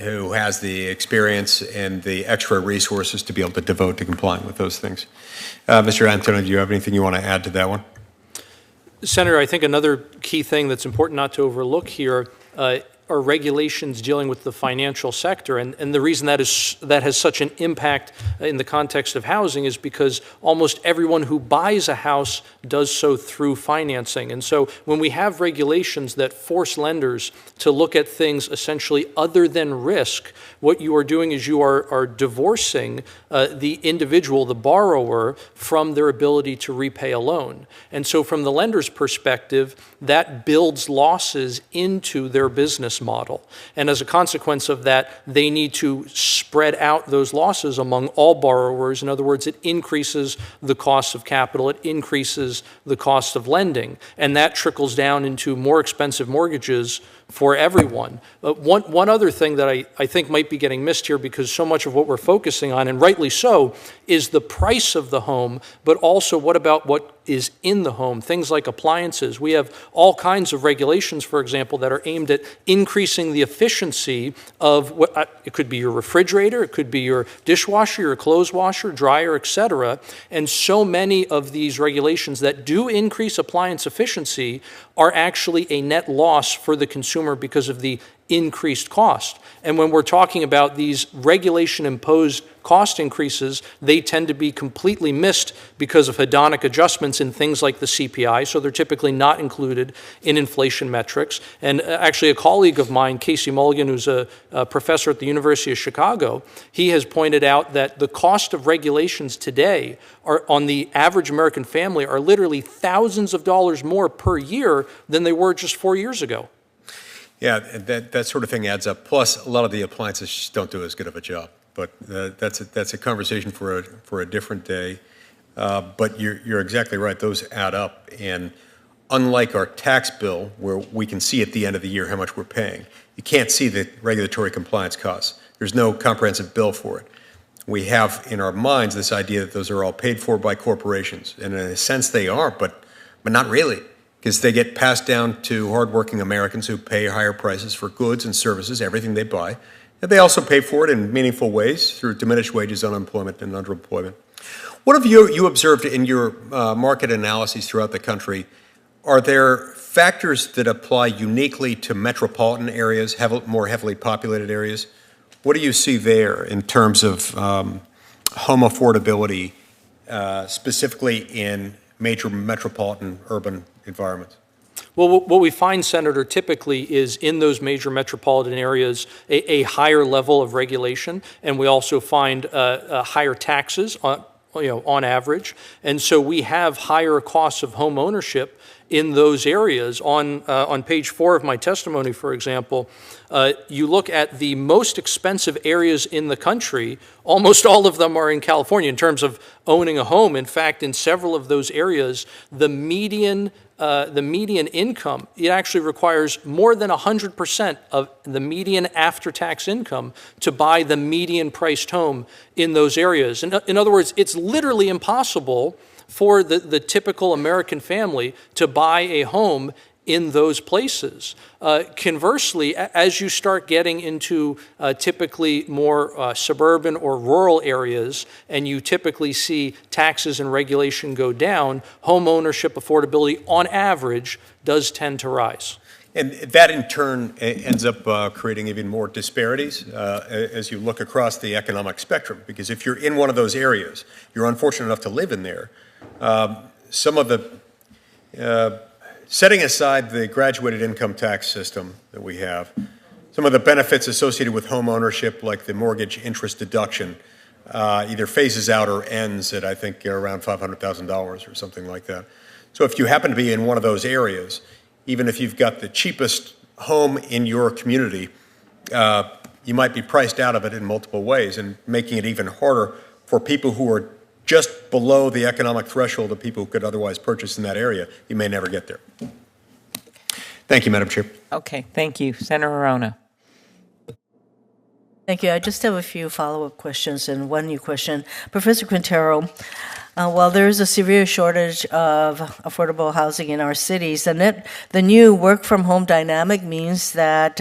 who has the experience and the extra resources to be able to devote to complying with those things. Mr. Antoni, do you have anything you want to add to that one? Senator, I think another key thing that's important not to overlook here are regulations dealing with the financial sector. And the reason that has such an impact in the context of housing is because almost everyone who buys a house does so through financing. And so when we have regulations that force lenders to look at things essentially other than risk, what you are doing is you are divorcing the individual, the borrower, from their ability to repay a loan. And so from the lender's perspective, that builds losses into their business model. And as a consequence of that, they need to spread out those losses among all borrowers. In other words, it increases the cost of capital, it increases the cost of lending, and that trickles down into more expensive mortgages for everyone. One other thing that I think might be getting missed here, because so much of what we're focusing on, and rightly so, is the price of the home, but also what about what is in the home, things like appliances. We have all kinds of regulations, for example, that are aimed at increasing the efficiency of what it could be your refrigerator, it could be your dishwasher, your clothes washer, dryer, etc. And so many of these regulations that do increase appliance efficiency are actually a net loss for the consumer because of the increased cost. And when we're talking about these regulation-imposed cost increases, they tend to be completely missed because of hedonic adjustments in things like the CPI, so they're typically not included in inflation metrics. And actually a colleague of mine, Casey Mulligan, who's a professor at the University of Chicago, he has pointed out that the cost of regulations today are, on the average American family, are literally thousands of dollars more per year than they were just 4 years ago. Yeah, that sort of thing adds up. Plus, a lot of the appliances just don't do as good of a job. But that's a conversation for a different day. But you're exactly right; those add up. And unlike our tax bill, where we can see at the end of the year how much we're paying, you can't see the regulatory compliance costs. There's no comprehensive bill for it. We have in our minds this idea that those are all paid for by corporations, and in a sense they are, but not really, because they get passed down to hardworking Americans who pay higher prices for goods and services, everything they buy. And they also pay for it in meaningful ways through diminished wages, unemployment, and underemployment. What have you observed in your market analyses throughout the country? Are there factors that apply uniquely to metropolitan areas, more heavily populated areas? What do you see there in terms of home affordability, specifically in major metropolitan urban environments? Well, what we find, Senator, typically is in those major metropolitan areas a higher level of regulation, and we also find higher taxes on average. And so we have higher costs of home ownership in those areas. On page 4 of my testimony, for example, you look at the most expensive areas in the country. Almost all of them are in California in terms of owning a home. In fact, in several of those areas, the median income, it actually requires more than 100% of the median after-tax income to buy the median priced home in those areas. In other words, it's literally impossible for the typical American family to buy a home in those places. Conversely, as you start getting into typically more suburban or rural areas, and you typically see taxes and regulation go down, home ownership affordability on average does tend to rise. And that in turn ends up creating even more disparities as you look across the economic spectrum. Because if you're in one of those areas, you're unfortunate enough to live in there, some of the setting aside the graduated income tax system that we have, some of the benefits associated with home ownership, like the mortgage interest deduction, either phases out or ends at, I think, around $500,000 or something like that. So if you happen to be in one of those areas, even if you've got the cheapest home in your community, you might be priced out of it in multiple ways, and making it even harder for people who are just below the economic threshold of people who could otherwise purchase in that area. You may never get there. Thank you, Madam Chair. Okay, thank you. Senator Arona. Thank you. I just have a few follow-up questions and one new question. Professor Quintero, while there is a severe shortage of affordable housing in our cities, the new work-from-home dynamic means that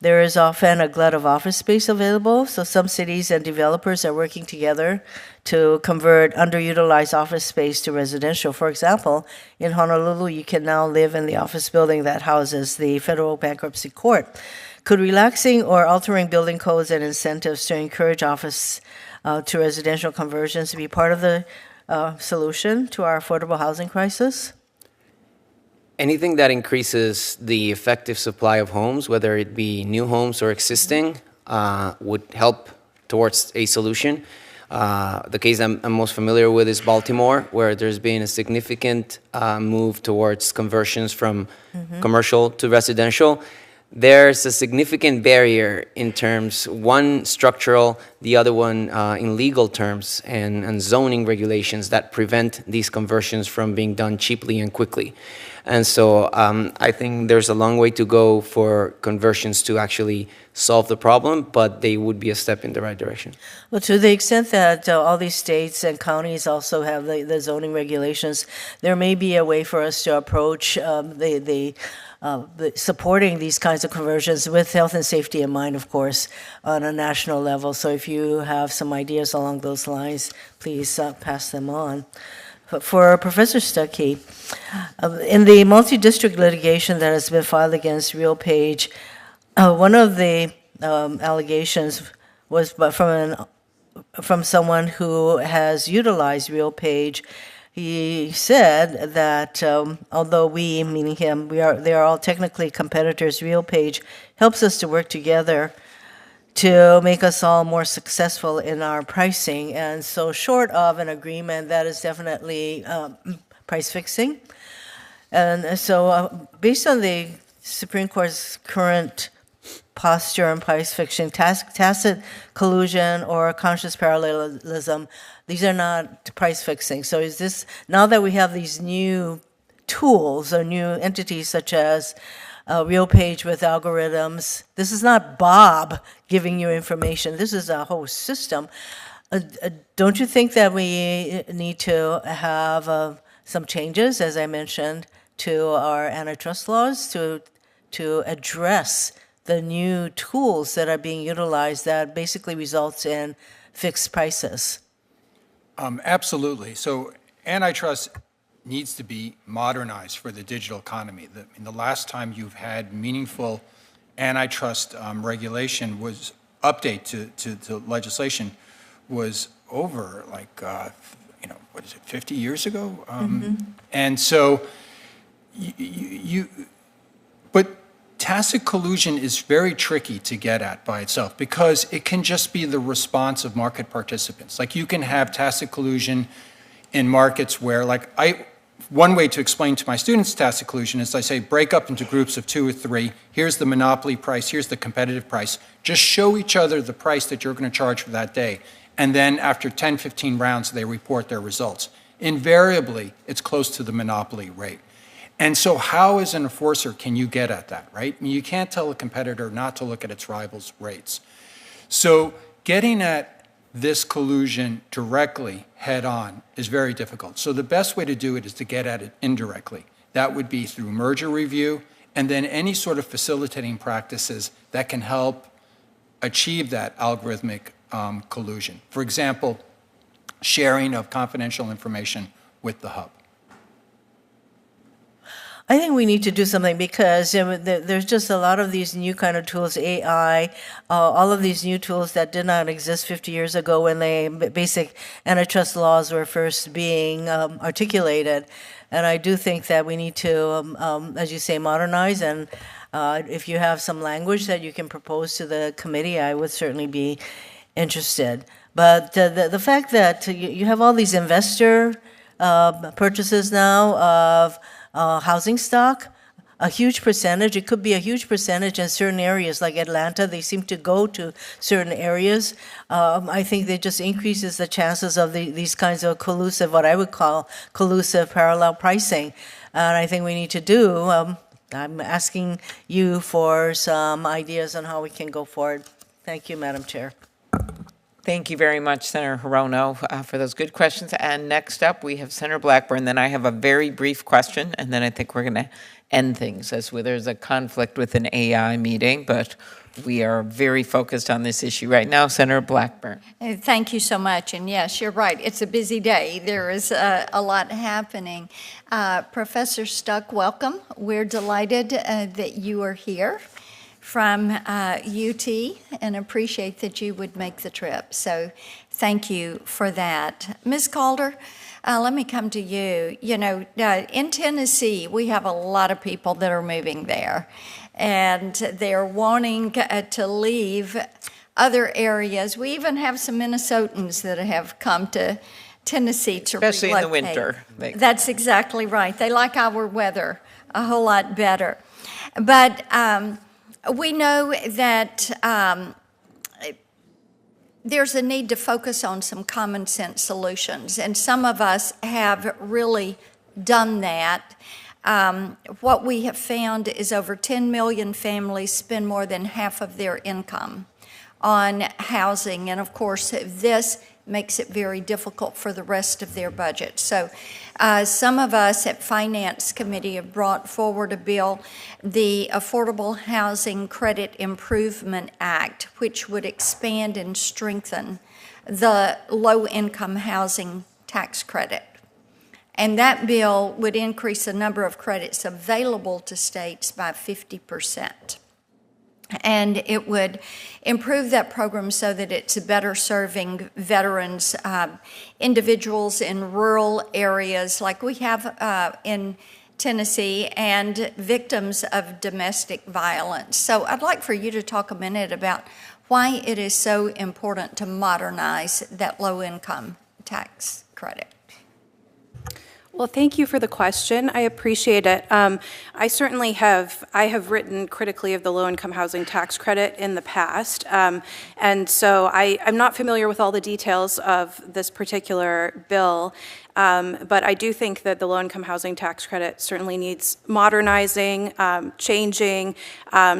there is often a glut of office space available. So some cities and developers are working together to convert underutilized office space to residential. For example, in Honolulu, you can now live in the office building that houses the federal bankruptcy court. Could relaxing or altering building codes and incentives to encourage office to residential conversions be part of the solution to our affordable housing crisis? Anything that increases the effective supply of homes, whether it be new homes or existing, would help towards a solution. The case I'm most familiar with is Baltimore, where there's been a significant move towards conversions from commercial to residential. There's a significant barrier in terms, one structural, the other one in legal terms and zoning regulations that prevent these conversions from being done cheaply and quickly. And so I think there's a long way to go for conversions to actually solve the problem, but they would be a step in the right direction. Well, to the extent that all these states and counties also have the zoning regulations, there may be a way for us to approach supporting these kinds of conversions with health and safety in mind, of course, on a national level. So if you have some ideas along those lines, please pass them on. But for Professor Stuckey, in the multi-district litigation that has been filed against RealPage, one of the allegations was from someone who has utilized RealPage. He said that although we, meaning him, they are all technically competitors, RealPage helps us to work together to make us all more successful in our pricing. And so short of an agreement, that is definitely price fixing. And so based on the Supreme Court's current posture on price fixing, tacit collusion or conscious parallelism, these are not price fixing. So is this, now that we have these new tools or new entities such as RealPage with algorithms, this is not Bob giving you information, this is a whole system. Don't you think that we need to have some changes, as I mentioned, to our antitrust laws to address the new tools that are being utilized that basically results in fixed prices? Absolutely. So antitrust needs to be modernized for the digital economy. The last time you've had meaningful antitrust regulation was update to legislation was over what is it, 50 years ago? And so but tacit collusion is very tricky to get at by itself because it can just be the response of market participants. Like you can have tacit collusion in markets where, one way to explain to my students tacit collusion is I say break up into groups of 2 or 3. Here's the monopoly price, here's the competitive price. Just show each other the price that you're going to charge for that day. And then after 10, 15 rounds, they report their results. Invariably, it's close to the monopoly rate. And so how, as an enforcer, can you get at that, right? I mean, you can't tell a competitor not to look at its rivals' rates. So getting at this collusion directly, head-on, is very difficult. So the best way to do it is to get at it indirectly. That would be through merger review, and then any sort of facilitating practices that can help achieve that algorithmic collusion. For example, sharing of confidential information with the hub. I think we need to do something because there's just a lot of these new kind of tools, AI, all of these new tools that did not exist 50 years ago when the basic antitrust laws were first being articulated. And I do think that we need to, as you say, modernize. And if you have some language that you can propose to the committee, I would certainly be interested. But the fact that you have all these investor purchases now of housing stock, a huge percentage, it could be a huge percentage in certain areas like Atlanta, they seem to go to certain areas. I think that just increases the chances of these kinds of collusive, what I would call collusive parallel pricing. And I think we need to do, I'm asking you for some ideas on how we can go forward. Thank you, Madam Chair. Thank you very much, Senator Hirono, for those good questions. And next up, we have Senator Blackburn. Then I have a very brief question, and then I think we're going to end things as there's a conflict with an AI meeting, but we are very focused on this issue right now. Senator Blackburn. Thank you so much. And yes, you're right. It's a busy day. There is a lot happening. Professor Stuck, welcome. We're delighted that you are here from UT and appreciate that you would make the trip. So thank you for that. Ms. Calder, let me come to you. You know, in Tennessee, we have a lot of people that are moving there, and they're wanting to leave other areas. We even have some Minnesotans that have come to Tennessee to especially relocate. In the winter. That's exactly right. They like our weather a whole lot better. But we know that there's a need to focus on some common sense solutions, and some of us have really done that. What we have found is over 10 million families spend more than half of their income on housing, and of course this makes it very difficult for the rest of their budget. So some of us at Finance Committee have brought forward a bill, the Affordable Housing Credit Improvement Act, which would expand and strengthen the low-income housing tax credit. And that bill would increase the number of credits available to states by 50%. And it would improve that program so that it's better serving veterans, individuals in rural areas like we have in Tennessee, and victims of domestic violence. So I'd like for you to talk a minute about why it is so important to modernize that low-income tax credit. Well, thank you for the question. I appreciate it. I certainly have written critically of the low-income housing tax credit in the past, and so I'm not familiar with all the details of this particular bill. But I do think that the low-income housing tax credit certainly needs modernizing, changing.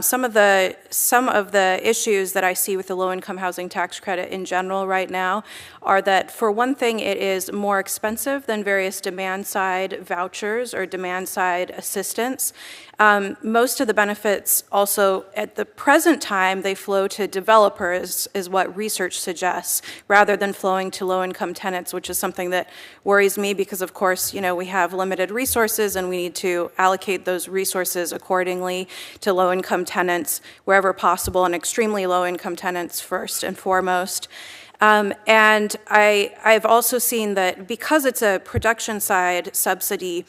Some of the issues that I see with the low-income housing tax credit in general right now are that, for one thing, it is more expensive than various demand-side vouchers or demand-side assistance. Most of the benefits also, at the present time, they flow to developers, is what research suggests, rather than flowing to low-income tenants, which is something that worries me because, of course, we have limited resources and we need to allocate those resources accordingly to low-income tenants wherever possible, and extremely low-income tenants first and foremost. And I've also seen that because it's a production side subsidy,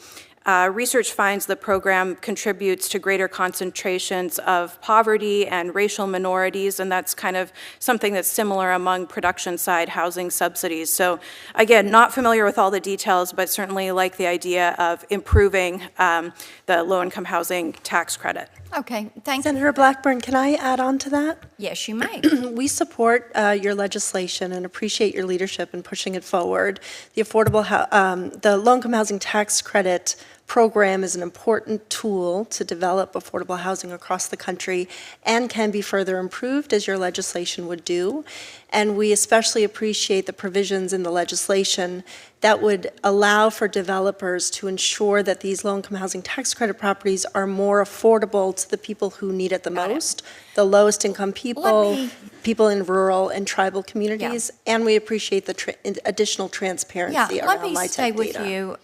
research finds the program contributes to greater concentrations of poverty and racial minorities, and that's kind of something that's similar among production side housing subsidies. So again, not familiar with all the details, but certainly like the idea of improving the low-income housing tax credit. Okay, thank you. Senator Blackburn, can I add on to that? Yes, you may. We support your legislation and appreciate your leadership in pushing it forward. The low-income housing tax credit program is an important tool to develop affordable housing across the country and can be further improved, as your legislation would do. And we especially appreciate the provisions in the legislation that would allow for developers to ensure that these low-income housing tax credit properties are more affordable to the people who need it the most, the lowest income people, people in rural and tribal communities, and we appreciate the additional transparency around let me LIHTC stay with data. you.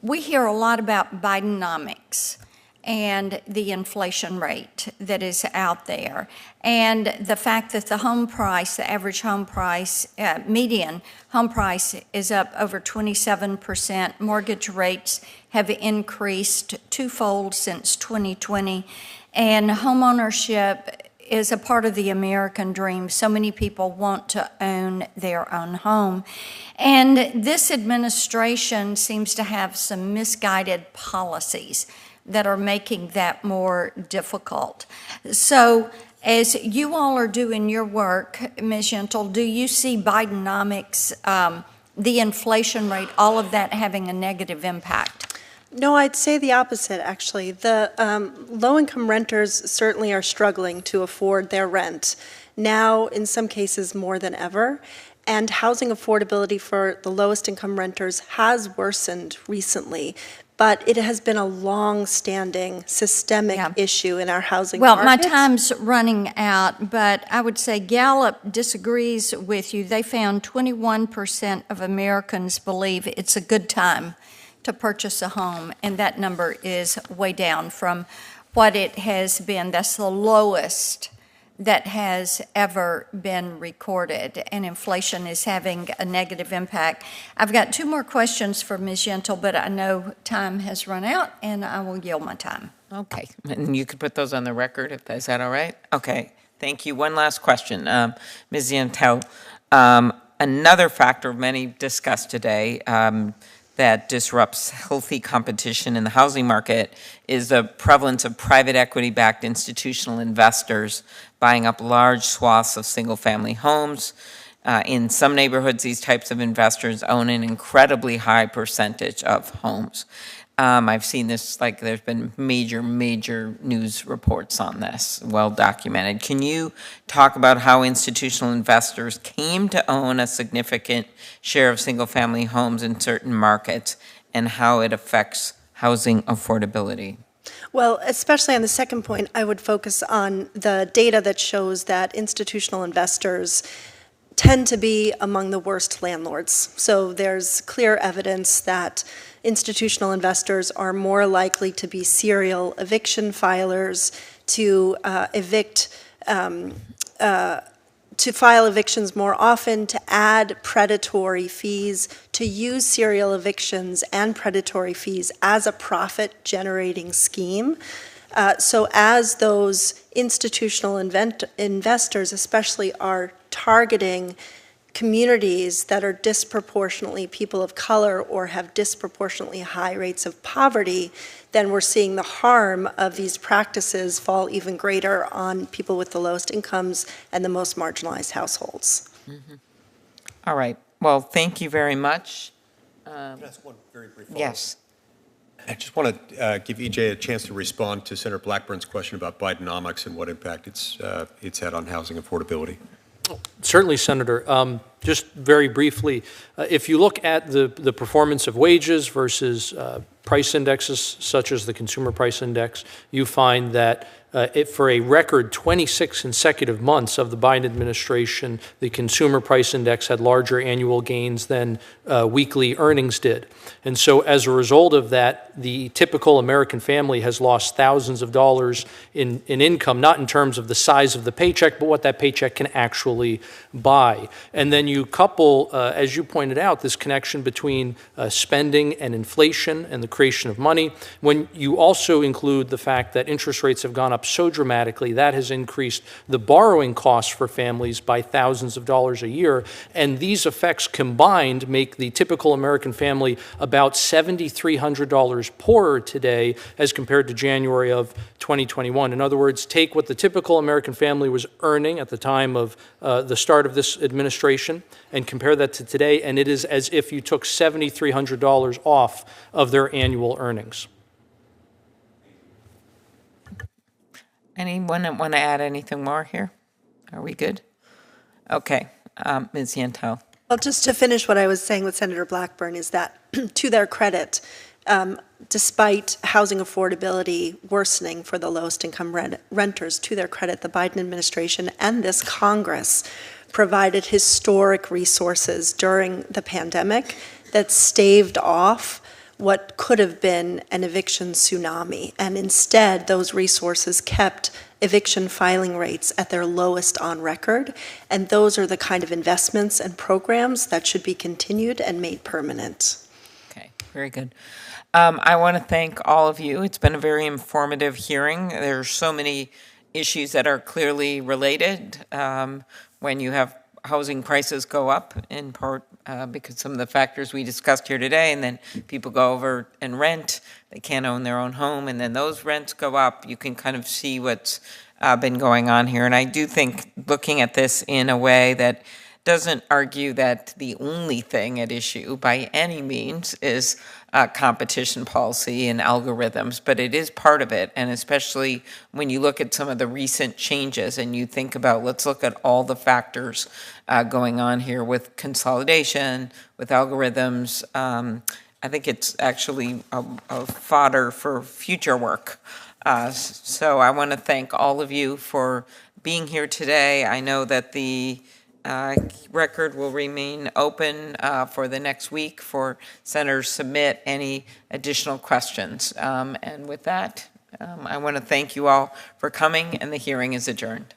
We hear a lot about Bidenomics and the inflation rate that is out there, and the fact that the home price, the average home price, median home price is up over 27%. Mortgage rates have increased twofold since 2020, and homeownership is a part of the American dream. So many people want to own their own home. And this administration seems to have some misguided policies that are making that more difficult. So as you all are doing your work, Ms. Yentl, do you see Bidenomics, the inflation rate, all of that having a negative impact? No, I'd say the opposite, actually. The low-income renters certainly are struggling to afford their rent, now in some cases more than ever, and housing affordability for the lowest income renters has worsened recently, but it has been a long-standing systemic issue in our housing market. Well, my time's running out, but I would say Gallup disagrees with you. They found 21% of Americans believe it's a good time to purchase a home, and that number is way down from what it has been. That's the lowest that has ever been recorded, and inflation is having a negative impact. I've got two more questions for Ms. Yentl, but I know time has run out, and I will yield my time. Okay, and you could put those on the record, is that all right? Okay, thank you. One last question, Ms. Yentl. Another factor many discussed today that disrupts healthy competition in the housing market is the prevalence of private equity-backed institutional investors buying up large swaths of single-family homes. In some neighborhoods, these types of investors own an incredibly high percentage of homes. I've seen this, there's been major news reports on this, well documented. Can you talk about how institutional investors came to own a significant share of single-family homes in certain markets and how it affects housing affordability? Well, especially on the second point, I would focus on the data that shows that institutional investors tend to be among the worst landlords. So there's clear evidence that institutional investors are more likely to be serial eviction filers, to file evictions more often, to add predatory fees, to use serial evictions and predatory fees as a profit-generating scheme. So as those institutional investors especially are targeting communities that are disproportionately people of color or have disproportionately high rates of poverty, then we're seeing the harm of these practices fall even greater on people with the lowest incomes and the most marginalized households. All right. Well, thank you very much. Can I ask one very brief follow-up? Yes. I just want to give EJ a chance to respond to Senator Blackburn's question about Bidenomics and what impact it's had on housing affordability. Certainly, Senator. Just very briefly, if you look at the performance of wages versus price indexes, such as the Consumer Price Index, you find that for a record 26 consecutive months of the Biden administration, the Consumer Price Index had larger annual gains than weekly earnings did. And so as a result of that, the typical American family has lost thousands of dollars in income, not in terms of the size of the paycheck, but what that paycheck can actually buy. And then you couple, as you pointed out, this connection between spending and inflation and the creation of money. When you also include the fact that interest rates have gone up so dramatically, that has increased the borrowing costs for families by thousands of dollars a year. And these effects combined make the typical American family about $7,300 poorer today as compared to January of 2021. In other words, take what the typical American family was earning at the time of the start of this administration and compare that to today, and it is as if you took $7,300 off of their annual earnings. Anyone want to add anything more here? Are we good? Okay. Ms. Yantel. Well, just to finish what I was saying with Senator Blackburn is that, to their credit, despite housing affordability worsening for the lowest income renters, to their credit, the Biden administration and this Congress provided historic resources during the pandemic that staved off what could have been an eviction tsunami. And instead, those resources kept eviction filing rates at their lowest on record. And those are the kind of investments and programs that should be continued and made permanent. Okay, very good. I want to thank all of you. It's been a very informative hearing. There are so many issues that are clearly related when you have housing prices go up, in part because some of the factors we discussed here today, and then people go over and rent. They can't own their own home, and then those rents go up. You can kind of see what's been going on here. And I do think looking at this in a way that doesn't argue that the only thing at issue by any means is competition policy and algorithms, but it is part of it. And especially when you look at some of the recent changes and you think about, let's look at all the factors going on here with consolidation, with algorithms. I think it's actually a fodder for future work. So I want to thank all of you for being here today. I know that the record will remain open for the next week for senators to submit any additional questions. And with that, I want to thank you all for coming, and the hearing is adjourned.